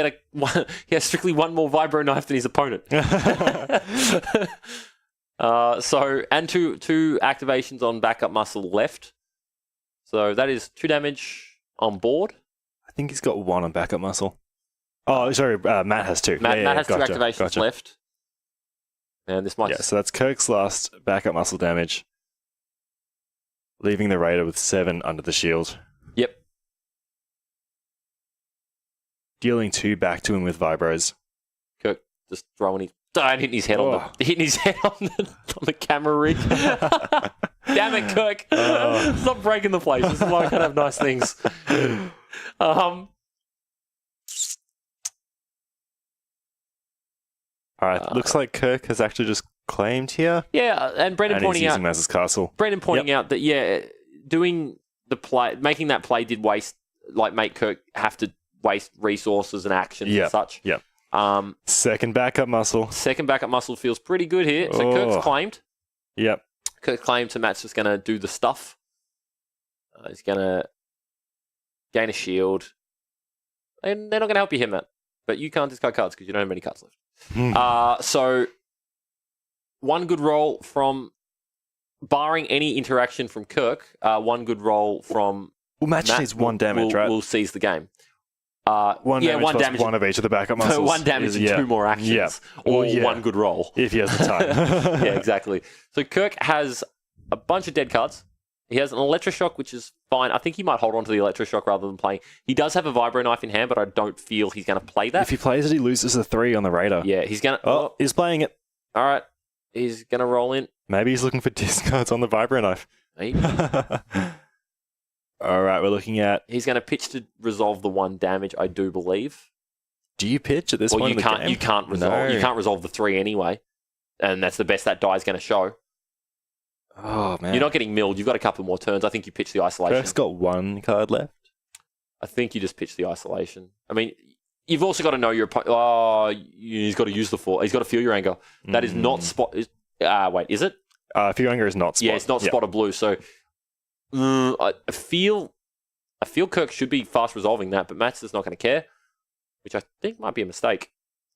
Speaker 2: Vibro Knife than his opponent. And two activations on backup muscle left. So that is 2 damage on board.
Speaker 3: I think he's got 1 on backup muscle. Oh, sorry, Matt has 2.
Speaker 2: Matt has 2 activations left. And this might...
Speaker 3: so that's Kirk's last backup muscle damage. Leaving the Raider with 7 under the shield.
Speaker 2: Yep.
Speaker 3: Dealing 2 back to him with Vibros.
Speaker 2: Kirk just hitting his head on the camera rig. Damn it, Kirk. Stop breaking the place. This is why I can't have nice things.
Speaker 3: All right, looks like Kirk has actually just claimed here.
Speaker 2: Yeah, and Brendan pointing out...
Speaker 3: using Maz's castle.
Speaker 2: Brendan pointing out that, doing the play, making that play did make Kirk have to waste resources and actions and such.
Speaker 3: Yeah. Second backup muscle.
Speaker 2: Second backup muscle feels pretty good here. So Kirk's claimed.
Speaker 3: Yep.
Speaker 2: Kirk's claimed, so Matt's just going to do the stuff. He's going to gain a shield. And they're not going to help you here, Matt. But you can't discard cards because you don't have many cards left. So, 1 good roll from, barring any interaction from Kirk, 1 good roll from
Speaker 3: Matt needs 1 damage, right?
Speaker 2: We'll seize the game.
Speaker 3: 1 damage 1 of each of the backup muscles.
Speaker 2: So 1 damage and 2 more actions. Yeah. Or 1 good roll.
Speaker 3: If he has the time.
Speaker 2: Yeah, exactly. So Kirk has a bunch of dead cards. He has an Electroshock, which is fine. I think he might hold on to the Electroshock rather than playing. He does have a Vibro Knife in hand, but I don't feel he's going to play that.
Speaker 3: If he plays it, he loses a 3 on the Raider.
Speaker 2: Yeah, he's going to...
Speaker 3: Oh, he's playing it.
Speaker 2: All right. He's going to roll in.
Speaker 3: Maybe he's looking for discards on the Vibro Knife.
Speaker 2: Maybe.
Speaker 3: All right, we're looking at...
Speaker 2: He's going to pitch to resolve the 1 damage, I do believe.
Speaker 3: Do you pitch at this point in the game?
Speaker 2: You can't resolve. No. You can't resolve the 3 anyway. And that's the best that die is going to show.
Speaker 3: Oh, man.
Speaker 2: You're not getting milled. You've got a couple more turns. I think you pitch the isolation.
Speaker 3: Kirk's got 1 card left.
Speaker 2: I think you just pitch the isolation. I mean, you've also got to know your opponent. Oh, he's got to use the 4. He's got to feel your anger. That is not spot. Wait, is it?
Speaker 3: Feel your anger is not spot.
Speaker 2: Yeah, it's not spot or blue. So I feel Kirk should be fast resolving that, but Matt's just not going to care, which I think might be a mistake.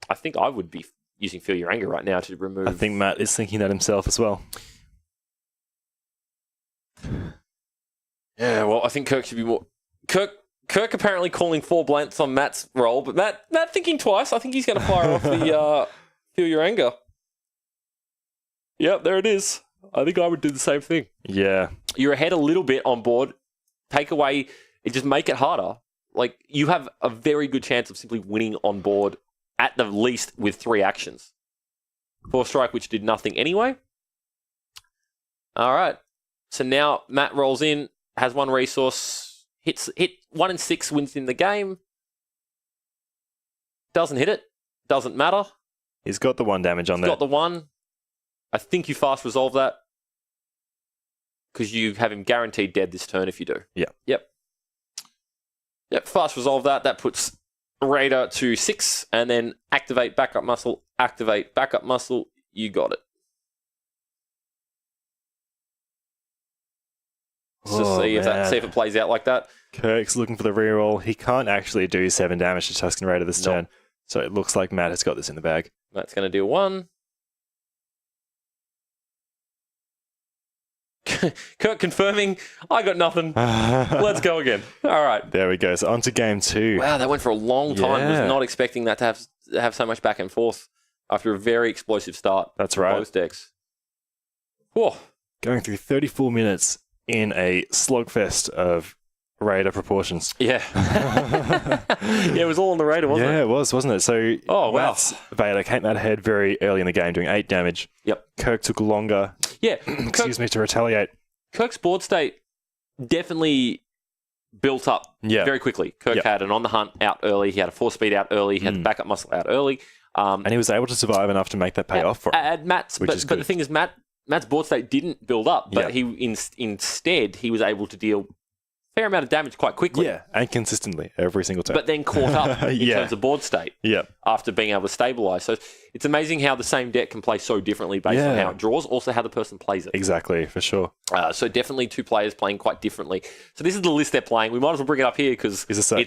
Speaker 2: I think I would be using feel your anger right now to remove.
Speaker 3: I think Matt is thinking that himself as well.
Speaker 2: Yeah, well, I think Kirk should be more... Kirk apparently calling 4 blanks on Matt's roll, but Matt thinking twice. I think he's going to fire off the feel your anger. Yep, there it is. I think I would do the same thing.
Speaker 3: Yeah.
Speaker 2: You're ahead a little bit on board. Take away... Just make it harder. Like, you have a very good chance of simply winning on board, at the least, with 3 actions. 4 strike, which did nothing anyway. All right. So now Matt rolls in, has one resource, hit 1 in 6, wins in the game. Doesn't hit it. Doesn't matter.
Speaker 3: He's got the 1 damage on there.
Speaker 2: Got the 1. I think you fast resolve that because you have him guaranteed dead this turn if you do.
Speaker 3: Yeah.
Speaker 2: Yep. Fast resolve that. That puts Raider to 6, and then activate backup muscle. Activate backup muscle. You got it. Let's just see if it plays out like that.
Speaker 3: Kirk's looking for the reroll. He can't actually do 7 damage to Tusken Raider this turn, so it looks like Matt has got this in the bag.
Speaker 2: Matt's going to do 1. Kirk confirming, I got nothing. Let's go again. All right.
Speaker 3: There we go. So on to game 2.
Speaker 2: Wow, that went for a long time.
Speaker 3: Yeah.
Speaker 2: Was not expecting that to have so much back and forth after a very explosive start.
Speaker 3: That's right.
Speaker 2: Both decks. Whoa.
Speaker 3: Going through 34 minutes in a slugfest of Raider proportions.
Speaker 2: Yeah. It was all on the Raider, wasn't it?
Speaker 3: Yeah, it was, wasn't it? So
Speaker 2: Matt's
Speaker 3: Vader came out ahead very early in the game, doing 8 damage.
Speaker 2: Yep.
Speaker 3: Kirk took longer.
Speaker 2: Yeah.
Speaker 3: To retaliate.
Speaker 2: Kirk's board state definitely built up very quickly. Kirk had an on the hunt out early. He had a 4-speed out early. He had the backup muscle out early.
Speaker 3: And he was able to survive enough to make that pay off for him.
Speaker 2: But the thing is, Matt's board state didn't build up, but instead he was able to deal a fair amount of damage quite quickly.
Speaker 3: Yeah, and consistently every single turn.
Speaker 2: But then caught up in terms of board state after being able to stabilize. So it's amazing how the same deck can play so differently based on how it draws, also how the person plays it.
Speaker 3: Exactly, for sure.
Speaker 2: So definitely 2 players playing quite differently. So this is the list they're playing. We might as well bring it up here because it's the same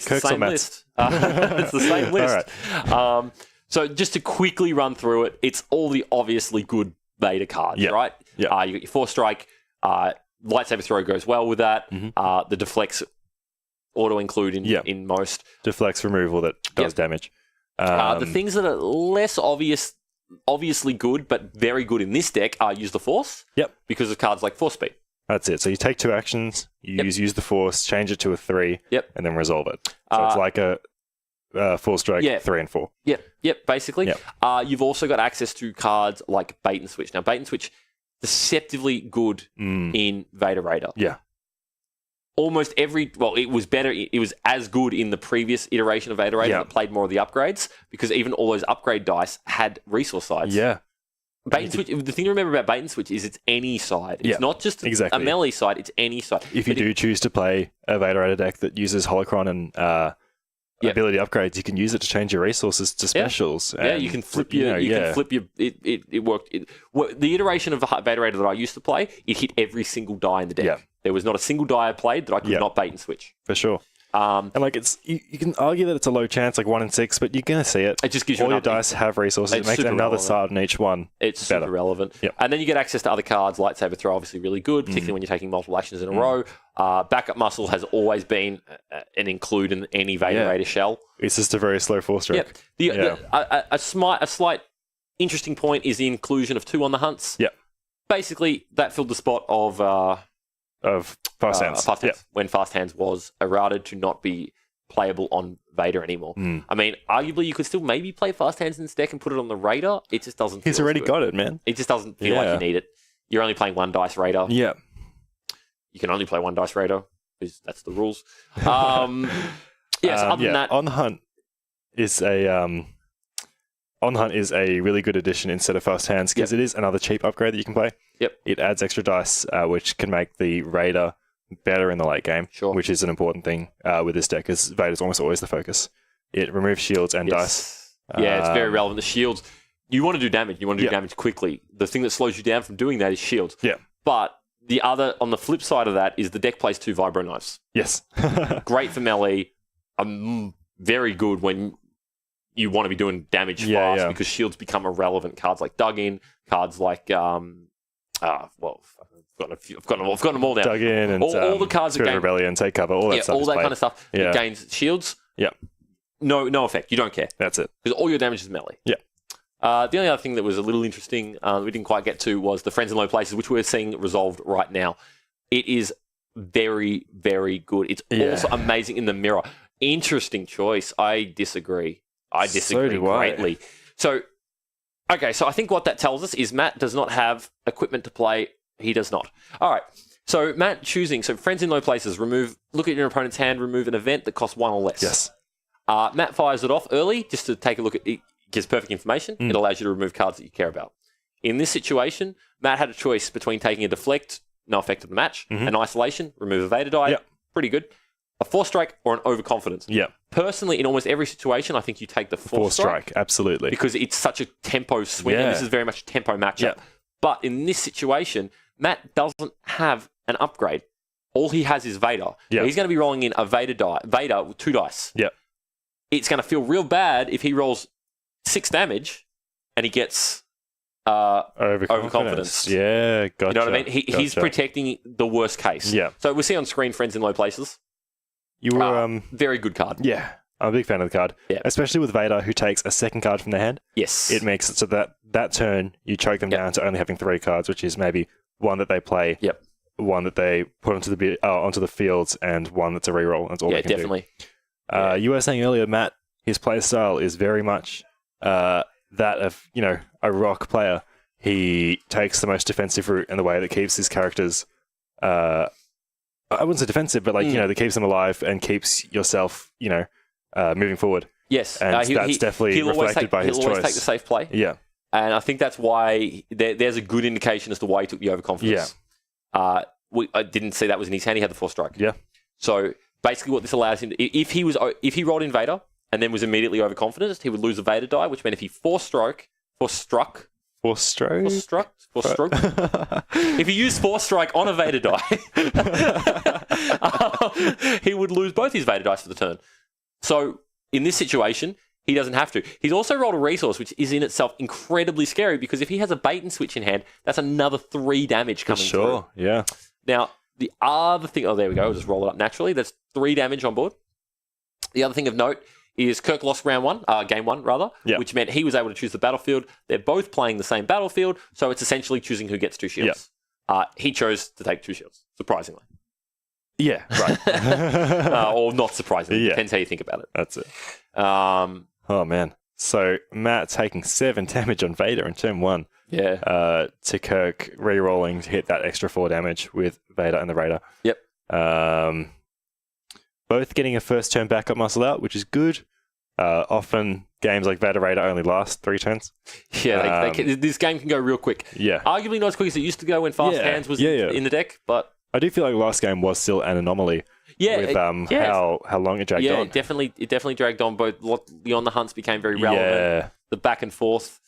Speaker 2: list. It's the same list.
Speaker 3: All right.
Speaker 2: So just to quickly run through it, it's all the obviously good Vader cards, right?
Speaker 3: Yeah.
Speaker 2: You got your 4-strike. Lightsaber throw goes well with that. The deflects auto include in most.
Speaker 3: Deflects removal that does damage.
Speaker 2: The things that are less obviously good, but very good in this deck are use the Force.
Speaker 3: Yep.
Speaker 2: Because of cards like 4-speed.
Speaker 3: That's it. So you take 2 actions, you use the Force, change it to a 3, and then resolve it. So it's like a 4-strike, 3 and 4.
Speaker 2: Yep, basically. You've also got access to cards like Bait and Switch. Now, Bait and Switch, deceptively good in Vader Raider.
Speaker 3: Yeah.
Speaker 2: Almost it was better. It was as good in the previous iteration of Vader Raider that played more of the upgrades because even all those upgrade dice had resource sides.
Speaker 3: Yeah.
Speaker 2: Bait and Switch, the thing to remember about Bait and Switch is it's any side. It's not just a melee side, it's any side.
Speaker 3: If you do choose to play a Vader Raider deck that uses Holocron and ability upgrades, you can use it to change your resources to specials.
Speaker 2: Yeah, you can flip your... It worked. The iteration of Vader Raider that I used to play, it hit every single die in the deck. Yeah. There was not a single die I played that I could not bait and switch.
Speaker 3: For sure. And it's you can argue that it's a low chance, like 1 in 6, but you're going to see it.
Speaker 2: It just gives you
Speaker 3: all your dice have resources. It makes another side in each one.
Speaker 2: It's super relevant. Yep. And then you get access to other cards. Lightsaber throw, obviously really good, particularly when you're taking multiple actions in a row. Backup muscle has always been an include in any Vader Raider shell.
Speaker 3: It's just a very slow 4-stroke.
Speaker 2: A slight interesting point is the inclusion of 2 on the hunts.
Speaker 3: Yeah.
Speaker 2: Basically, that filled the spot of
Speaker 3: Fast Hands.
Speaker 2: When Fast Hands was errated to not be playable on Vader anymore. I mean, arguably, you could still maybe play Fast Hands in this deck and put it on the Raider. It just doesn't feel
Speaker 3: He's already got it, man.
Speaker 2: It just doesn't feel like you need it. You're only playing 1 dice Raider.
Speaker 3: Yeah.
Speaker 2: You can only play 1 dice Raider, because that's the rules. So other than that...
Speaker 3: On the Hunt is a really good addition instead of Fast Hands, because it is another cheap upgrade that you can play.
Speaker 2: Yep.
Speaker 3: It adds extra dice, which can make the Raider better in the late game, which is an important thing with this deck, because Vader's almost always the focus. It removes shields and dice.
Speaker 2: Yeah, it's very relevant. The shields, you want to do damage. You want to do damage quickly. The thing that slows you down from doing that is shields.
Speaker 3: Yeah.
Speaker 2: But on the flip side of that is the deck plays 2 Vibro knives.
Speaker 3: Yes.
Speaker 2: Great for melee. Very good when you want to be doing damage fast because shields become irrelevant. Cards like Dug In, cards like I've gotten them all now.
Speaker 3: Dug In and
Speaker 2: all the cards
Speaker 3: Spirit of Rebellion, Take Cover, all that stuff.
Speaker 2: All that kind of stuff. It gains shields.
Speaker 3: Yeah.
Speaker 2: No effect. You don't care.
Speaker 3: That's it.
Speaker 2: Because all your damage is melee.
Speaker 3: Yeah.
Speaker 2: The only other thing that was a little interesting we didn't quite get to was the Friends in Low Places, which we're seeing resolved right now. It is very, very good. It's also amazing in the mirror. Interesting choice. I disagree. Greatly. So I think what that tells us is Matt does not have equipment to play he does not. All right. So Matt choosing, so friends in low places, look at your opponent's hand, remove an event that costs 1 or less.
Speaker 3: Yes.
Speaker 2: Matt fires it off early just to take a look at it. Gives perfect information. It allows you to remove cards that you care about. In this situation, Matt had a choice between taking a deflect, no effect of the match, an isolation, remove a Vader die, pretty good, a force strike, or an overconfidence.
Speaker 3: Yeah.
Speaker 2: Personally, in almost every situation, I think you take the force strike.
Speaker 3: Absolutely.
Speaker 2: Because it's such a tempo swing, and this is very much a tempo matchup.
Speaker 3: Yeah.
Speaker 2: But in this situation, Matt doesn't have an upgrade. All he has is Vader.
Speaker 3: Yeah.
Speaker 2: So he's going to be rolling in a Vader with 2 dice.
Speaker 3: Yeah.
Speaker 2: It's going to feel real bad if he rolls 6 damage and he gets overconfidence.
Speaker 3: Yeah, gotcha.
Speaker 2: You know what I mean? He's protecting the worst case.
Speaker 3: Yeah.
Speaker 2: So we see on screen friends in low places.
Speaker 3: You were
Speaker 2: very good card.
Speaker 3: Yeah. I'm a big fan of the card.
Speaker 2: Yeah.
Speaker 3: Especially with Vader, who takes a second card from their hand.
Speaker 2: Yes.
Speaker 3: It makes it so that turn, you choke them down to only having 3 cards, which is maybe one that they play, one that they put onto the fields, and one that's a reroll. That's all they can
Speaker 2: definitely.
Speaker 3: do. You were saying earlier, Matt, his play style is very much that of, a rock player. He takes the most defensive route in the way that keeps his characters, I wouldn't say defensive, but that keeps them alive and keeps yourself, moving forward.
Speaker 2: Yes.
Speaker 3: And that's definitely reflected by his choice.
Speaker 2: He'll always take the safe play.
Speaker 3: Yeah.
Speaker 2: And I think that's why there's a good indication as to why he took the overconfidence.
Speaker 3: Yeah.
Speaker 2: I didn't see that was in his hand. He had the force strike.
Speaker 3: Yeah.
Speaker 2: So basically what this allows him to, if he rolled in Vader and then was immediately overconfident, he would lose a Vader die, which meant if he force struck, if he used force strike on a Vader die, he would lose both his Vader dice for the turn. So in this situation, he doesn't have to. He's also rolled a resource, which is in itself incredibly scary because if he has a bait and switch in hand, that's another 3 damage coming through.
Speaker 3: Sure, yeah.
Speaker 2: Now, the other thing, there we go, I'll just roll it up naturally. That's 3 damage on board. The other thing of note is Kirk lost game one, which meant he was able to choose the battlefield. They're both playing the same battlefield, so it's essentially choosing who gets 2 shields. He chose to take 2 shields, surprisingly.
Speaker 3: Yeah, right.
Speaker 2: Or not surprisingly. Depends how you think about it.
Speaker 3: That's it. Oh, man. So, Matt taking 7 damage on Vader in turn 1.
Speaker 2: Yeah.
Speaker 3: To Kirk re-rolling to hit that extra 4 damage with Vader and the Raider.
Speaker 2: Yep.
Speaker 3: Both getting a first turn backup muscle out, which is good. Often games like Vader Raider only last 3 turns.
Speaker 2: Yeah, this game can go real quick.
Speaker 3: Yeah.
Speaker 2: Arguably not as quick as it used to go when Fast Hands was in the deck, but...
Speaker 3: I do feel like last game was still an anomaly. With how long it dragged on.
Speaker 2: It definitely dragged on. Both Beyond the Hunts became very relevant.
Speaker 3: Yeah.
Speaker 2: The back and forth.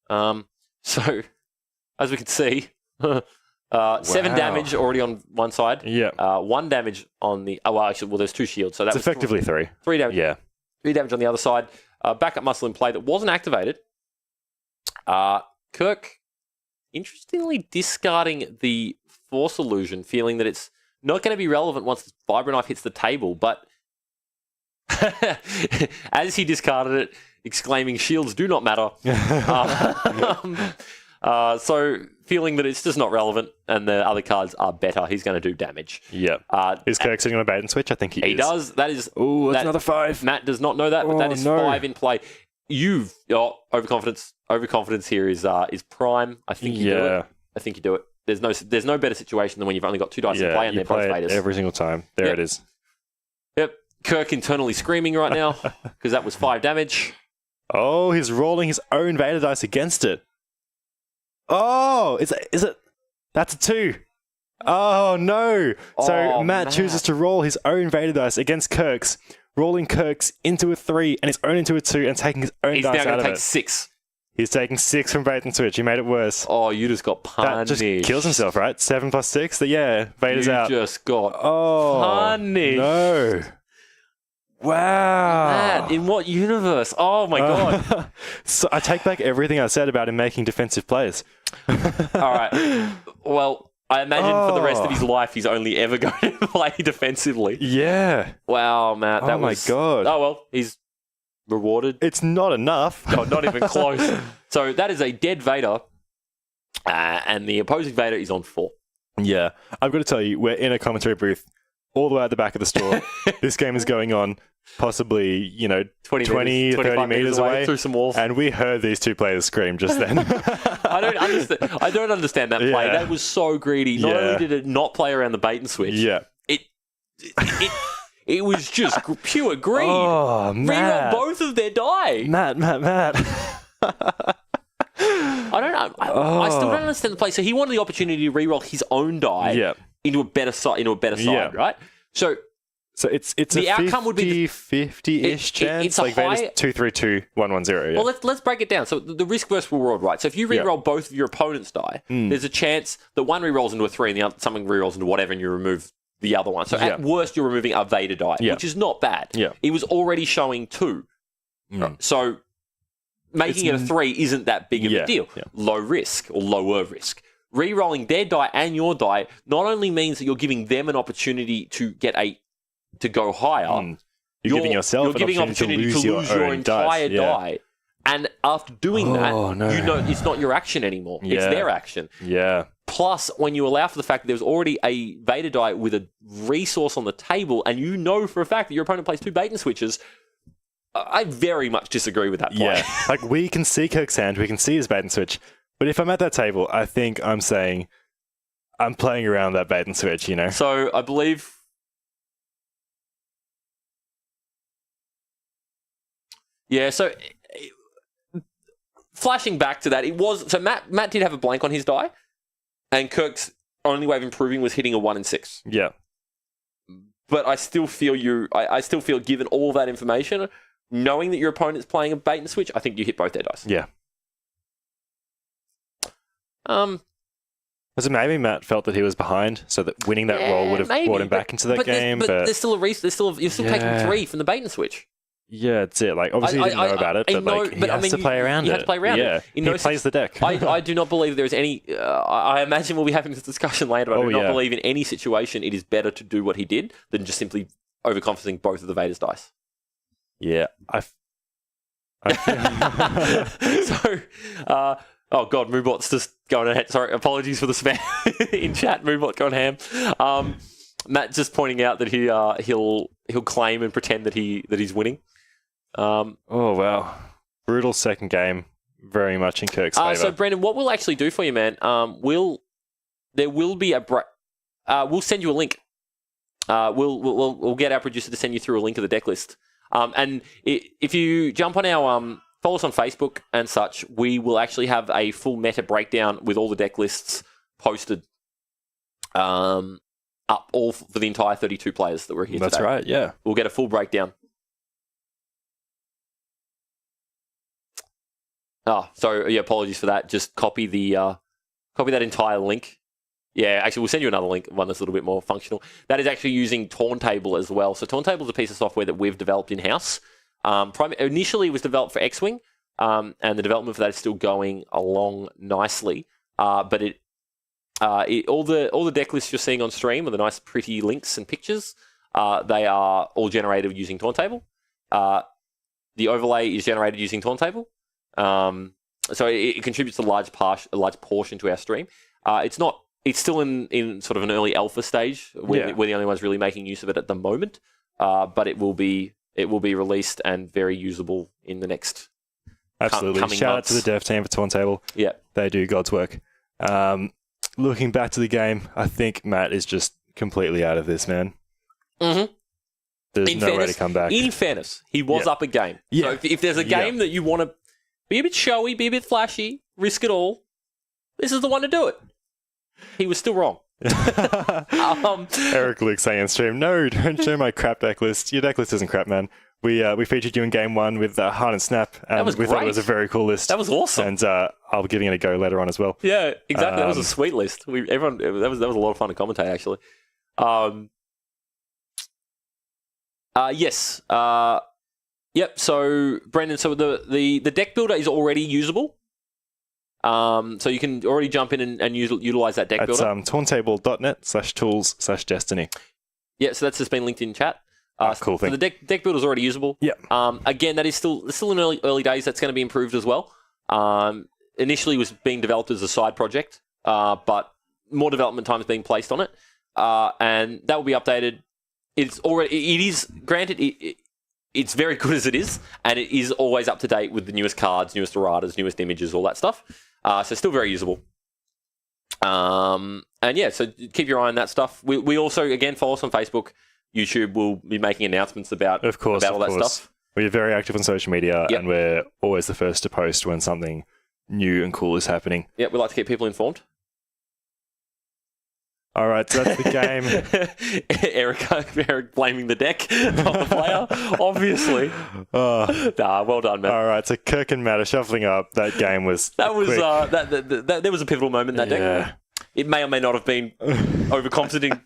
Speaker 2: So, as we can see, 7 damage already on one side.
Speaker 3: Yeah.
Speaker 2: 1 damage on the... there's 2 shields. So that's
Speaker 3: effectively 3.
Speaker 2: 3 damage.
Speaker 3: Yeah.
Speaker 2: 3 damage on the other side. Backup muscle in play that wasn't activated. Kirk, interestingly, discarding the Force Illusion, feeling that it's not going to be relevant once the Vibro Knife hits the table, but as he discarded it, exclaiming, "Shields do not matter." So feeling that it's just not relevant and the other cards are better, he's going to do damage.
Speaker 3: Yeah. Is Kirk sitting on a bait and switch? I think he is.
Speaker 2: He does. That is...
Speaker 3: Oh, that's another 5.
Speaker 2: Matt does not know that, but that is 5 in play. Overconfidence. Overconfidence here is prime. I think you do it. I think you do it. There's no better situation than when you've only got 2 dice in play and they're both Vaders.
Speaker 3: Every single time. There it is.
Speaker 2: Yep. Kirk internally screaming right now because that was 5 damage.
Speaker 3: Oh, he's rolling his own Vader dice against it. Oh, is it? That's a 2. Oh, no. So Matt chooses to roll his own Vader dice against Kirk's, rolling Kirk's into a 3 and his own into a 2 and taking his own dice out of it. He's now going to take
Speaker 2: 6.
Speaker 3: He's taking 6 from bait and switch. He made it worse.
Speaker 2: Oh, you just got punished.
Speaker 3: That just kills himself, right? 7 plus 6? Vader's out.
Speaker 2: You just got punished.
Speaker 3: No. Wow.
Speaker 2: Matt, in what universe? Oh, my God.
Speaker 3: So I take back everything I said about him making defensive plays.
Speaker 2: All right. Well, I imagine for the rest of his life, he's only ever going to play defensively.
Speaker 3: Yeah.
Speaker 2: Wow, Matt.
Speaker 3: My God.
Speaker 2: Oh, well, he's rewarded.
Speaker 3: It's not enough.
Speaker 2: No, not even close. So that is a dead Vader, and the opposing Vader is on 4.
Speaker 3: Yeah. I've got to tell you, we're in a commentary booth all the way at the back of the store. This game is going on possibly, 20, 30 meters away
Speaker 2: through some walls.
Speaker 3: And we heard these 2 players scream just then.
Speaker 2: I don't understand that play. That was so greedy. Not only did it not play around the bait and switch, it was just pure greed.
Speaker 3: Oh, Matt.
Speaker 2: Reroll both of their die.
Speaker 3: Matt.
Speaker 2: I don't know. I still don't understand the play. So he wanted the opportunity to reroll his own die into a better side, right? So
Speaker 3: it's
Speaker 2: the outcome would be
Speaker 3: 50-ish chance.
Speaker 2: It's like
Speaker 3: Vader's 2-3-2-1-1-0.
Speaker 2: Well, let's break it down. So the risk versus reward, right? So if you reroll both of your opponent's die, there's a chance that one rerolls into a 3 and the other something rerolls into whatever, and you remove the other one. So at worst, you're removing a Vader die, which is not bad. It was already showing 2. So making it a 3 isn't that big of a deal. Low risk or lower risk. Rerolling their die and your die not only means that you're giving them an opportunity to go higher,
Speaker 3: you're giving yourself an opportunity to lose your
Speaker 2: entire die. And after doing that, you know it's not your action anymore. It's their action. Plus, when you allow for the fact that there's already a Vader die with a resource on the table, and you know for a fact that your opponent plays 2 bait and switches, I very much disagree with that play.
Speaker 3: Like, we can see Kirk's hand, we can see his bait and switch, but if I'm at that table, I think I'm saying I'm playing around that bait and switch, you know?
Speaker 2: So, I believe... Yeah, so... Flashing back to that, it was... So, Matt did have a blank on his die, and Kirk's only way of improving was hitting a 1 and 6.
Speaker 3: Yeah.
Speaker 2: But I still feel I still feel, given all that information, knowing that your opponent's playing a bait and switch, I think you hit both their dice.
Speaker 3: Yeah. Was it maybe Matt felt that he was behind, so that winning that roll would have brought him back into that game?
Speaker 2: But there's still you're still taking 3 from the bait and switch.
Speaker 3: Yeah, that's it. Like, obviously he didn't know about it, but he has to play around it.
Speaker 2: You have to play around it.
Speaker 3: He plays the deck.
Speaker 2: I do not believe there is any... I imagine we'll be having this discussion later, but I do not believe in any situation it is better to do what he did than just simply overconfident both of the Vader's dice.
Speaker 3: Yeah.
Speaker 2: So... oh, God, Moobot's just going ahead. Sorry, apologies for the spam in chat. Moobot going ham. Matt just pointing out that he'll claim and pretend that he's winning.
Speaker 3: Oh, wow. Brutal second game. Very much in Kirk's favour.
Speaker 2: So, Brendan, what we'll actually do for you, man, there will be we'll send you a link. We'll get our producer to send you through a link of the deck list. And if you jump on our... follow us on Facebook and such, we will actually have a full meta breakdown with all the deck lists posted up all for the entire 32 players that were here today.
Speaker 3: That's right, yeah.
Speaker 2: We'll get a full breakdown. So apologies for that. Just copy that entire link. Yeah, actually, we'll send you another link, one that's a little bit more functional. That is actually using Tawntable as well. So Tawntable is a piece of software that we've developed in-house. Initially, it was developed for X-Wing, and the development for that is still going along nicely. But all the deck lists you're seeing on stream are the nice, pretty links and pictures. They are all generated using Tawntable. The overlay is generated using Tawntable. So it contributes a large portion to our stream. It's still in sort of an early alpha stage. We're the only ones really making use of it at the moment. But it will be released and very usable in the next
Speaker 3: Absolutely.
Speaker 2: coming
Speaker 3: Shout
Speaker 2: months.
Speaker 3: out to the dev team for Tawntable.
Speaker 2: Yeah.
Speaker 3: They do God's work. Looking back to the game, I think Matt is just completely out of this, man.
Speaker 2: Mm-hmm.
Speaker 3: There's no way to come back.
Speaker 2: In fairness, he was up a game.
Speaker 3: Yeah.
Speaker 2: So if there's a game that you want to be a bit showy, be a bit flashy, risk it all, this is the one to do it. He was still wrong.
Speaker 3: Eric Luke saying on stream, no, don't show my crap deck list. Your deck list isn't crap, man. We featured you in game 1 with Hard and Snap, and we thought it was a very cool list.
Speaker 2: That was awesome.
Speaker 3: And I'll be giving it a go later on as well.
Speaker 2: Yeah, exactly. That was a sweet list. That was a lot of fun to commentate, actually. Yes. Yep. So Brendan, the deck builder is already usable. So you can already jump in and utilize that deck builder.
Speaker 3: It's tawntable.net/tools/destiny.
Speaker 2: Yeah, so that's just been linked in chat.
Speaker 3: Cool thing.
Speaker 2: So the deck builder is already usable.
Speaker 3: Yeah.
Speaker 2: Again, that is still in early days. That's going to be improved as well. Initially, it was being developed as a side project, but more development time is being placed on it, and that will be updated. It's very good as it is, and it is always up to date with the newest cards, newest erratas, newest images, all that stuff. So still very usable. And yeah, so keep your eye on that stuff. We also, again, follow us on Facebook, YouTube. We'll be making announcements about all that stuff.
Speaker 3: We're very active on social media, and we're always the first to post when something new and cool is happening.
Speaker 2: Yeah, we like to keep people informed.
Speaker 3: All right, so that's the game.
Speaker 2: Eric blaming the deck, not the player, obviously. Well done, man.
Speaker 3: All right, so Kirk and Matt are shuffling up. That game was
Speaker 2: there was a pivotal moment in that deck. It may or may not have been overconfident,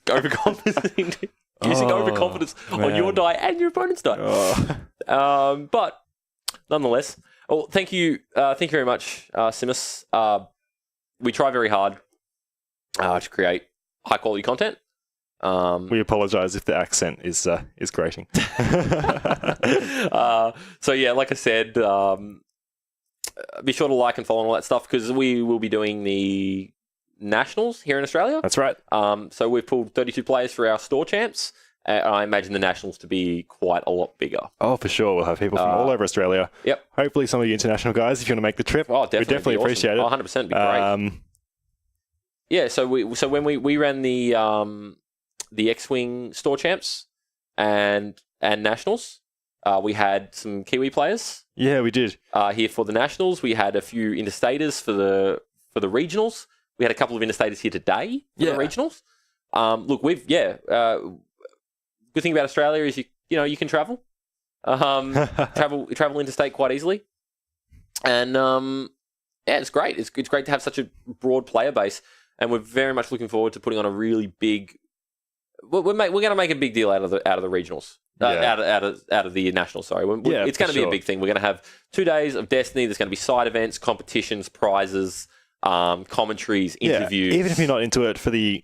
Speaker 2: using overconfidence on your die and your opponent's die. But nonetheless, well, thank you very much, Simus. We try very hard to create high quality content.
Speaker 3: We apologise if the accent is grating.
Speaker 2: So yeah, like I said, be sure to like and follow all that stuff because we will be doing the Nationals here in Australia.
Speaker 3: That's right.
Speaker 2: So we've pulled 32 players for our store champs. I imagine the Nationals to be quite a lot bigger.
Speaker 3: Oh, for sure. We'll have people from all over Australia.
Speaker 2: Yep.
Speaker 3: Hopefully some of the international guys, if you want to make the trip.
Speaker 2: Oh, definitely.
Speaker 3: We'd definitely appreciate
Speaker 2: awesome.
Speaker 3: it.
Speaker 2: 100% be great. Yeah, so when we ran the X-Wing store champs and Nationals, we had some Kiwi players.
Speaker 3: Yeah, we did.
Speaker 2: Here for the Nationals, we had a few interstaters for the regionals. We had a couple of interstaters here today for the regionals. Look, good thing about Australia is you can travel, travel interstate quite easily, and it's great. It's great to have such a broad player base. And we're very much looking forward to putting on a really big. We're going to make a big deal out of the regionals, out of the nationals. Sorry, it's going to be a big thing. We're going to have 2 days of Destiny. There's going to be side events, competitions, prizes, commentaries, interviews.
Speaker 3: Even if you're not into it for the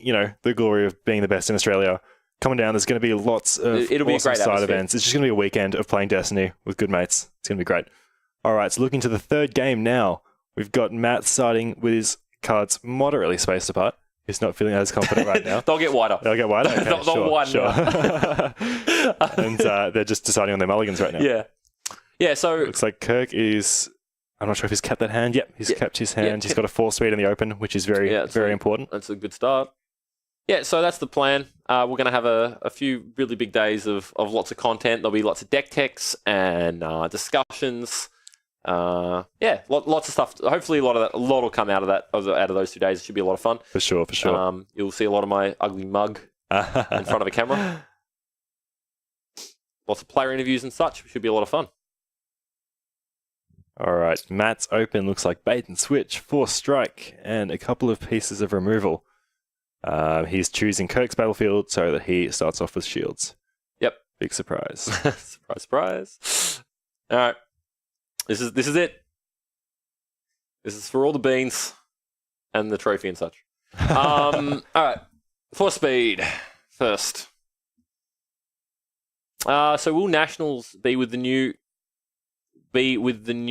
Speaker 3: glory of being the best in Australia, coming down, there's going to be lots of awesome side events. It's just going to be a weekend of playing Destiny with good mates. It's going to be great. All right, so looking to the third game now, we've got Matt starting with his cards moderately spaced apart. He's not feeling as confident right now.
Speaker 2: They'll get wider.
Speaker 3: They'll get wider? Okay,
Speaker 2: they'll widen
Speaker 3: out. And they're just deciding on their mulligans right now.
Speaker 2: Yeah. Yeah, so...
Speaker 3: Looks like Kirk is... I'm not sure if he's kept that hand. Yep, he's kept his hand. He's got a 4-speed in the open, which is very important.
Speaker 2: That's a good start. Yeah, so that's the plan. We're going to have a few really big days of lots of content. There'll be lots of deck techs and discussions. Lots of stuff. Hopefully, a lot will come out of those 2 days. It should be a lot of fun.
Speaker 3: For sure.
Speaker 2: You'll see a lot of my ugly mug in front of a camera. Lots of player interviews and such. It should be a lot of fun.
Speaker 3: All right, Matt's open looks like bait and switch, 4 strike, and a couple of pieces of removal. He's choosing Kirk's battlefield so that he starts off with shields.
Speaker 2: Yep.
Speaker 3: Big surprise.
Speaker 2: Surprise. All right. This is it. This is for all the beans and the trophy and such. All right. 4-speed first. So will Nationals be with the new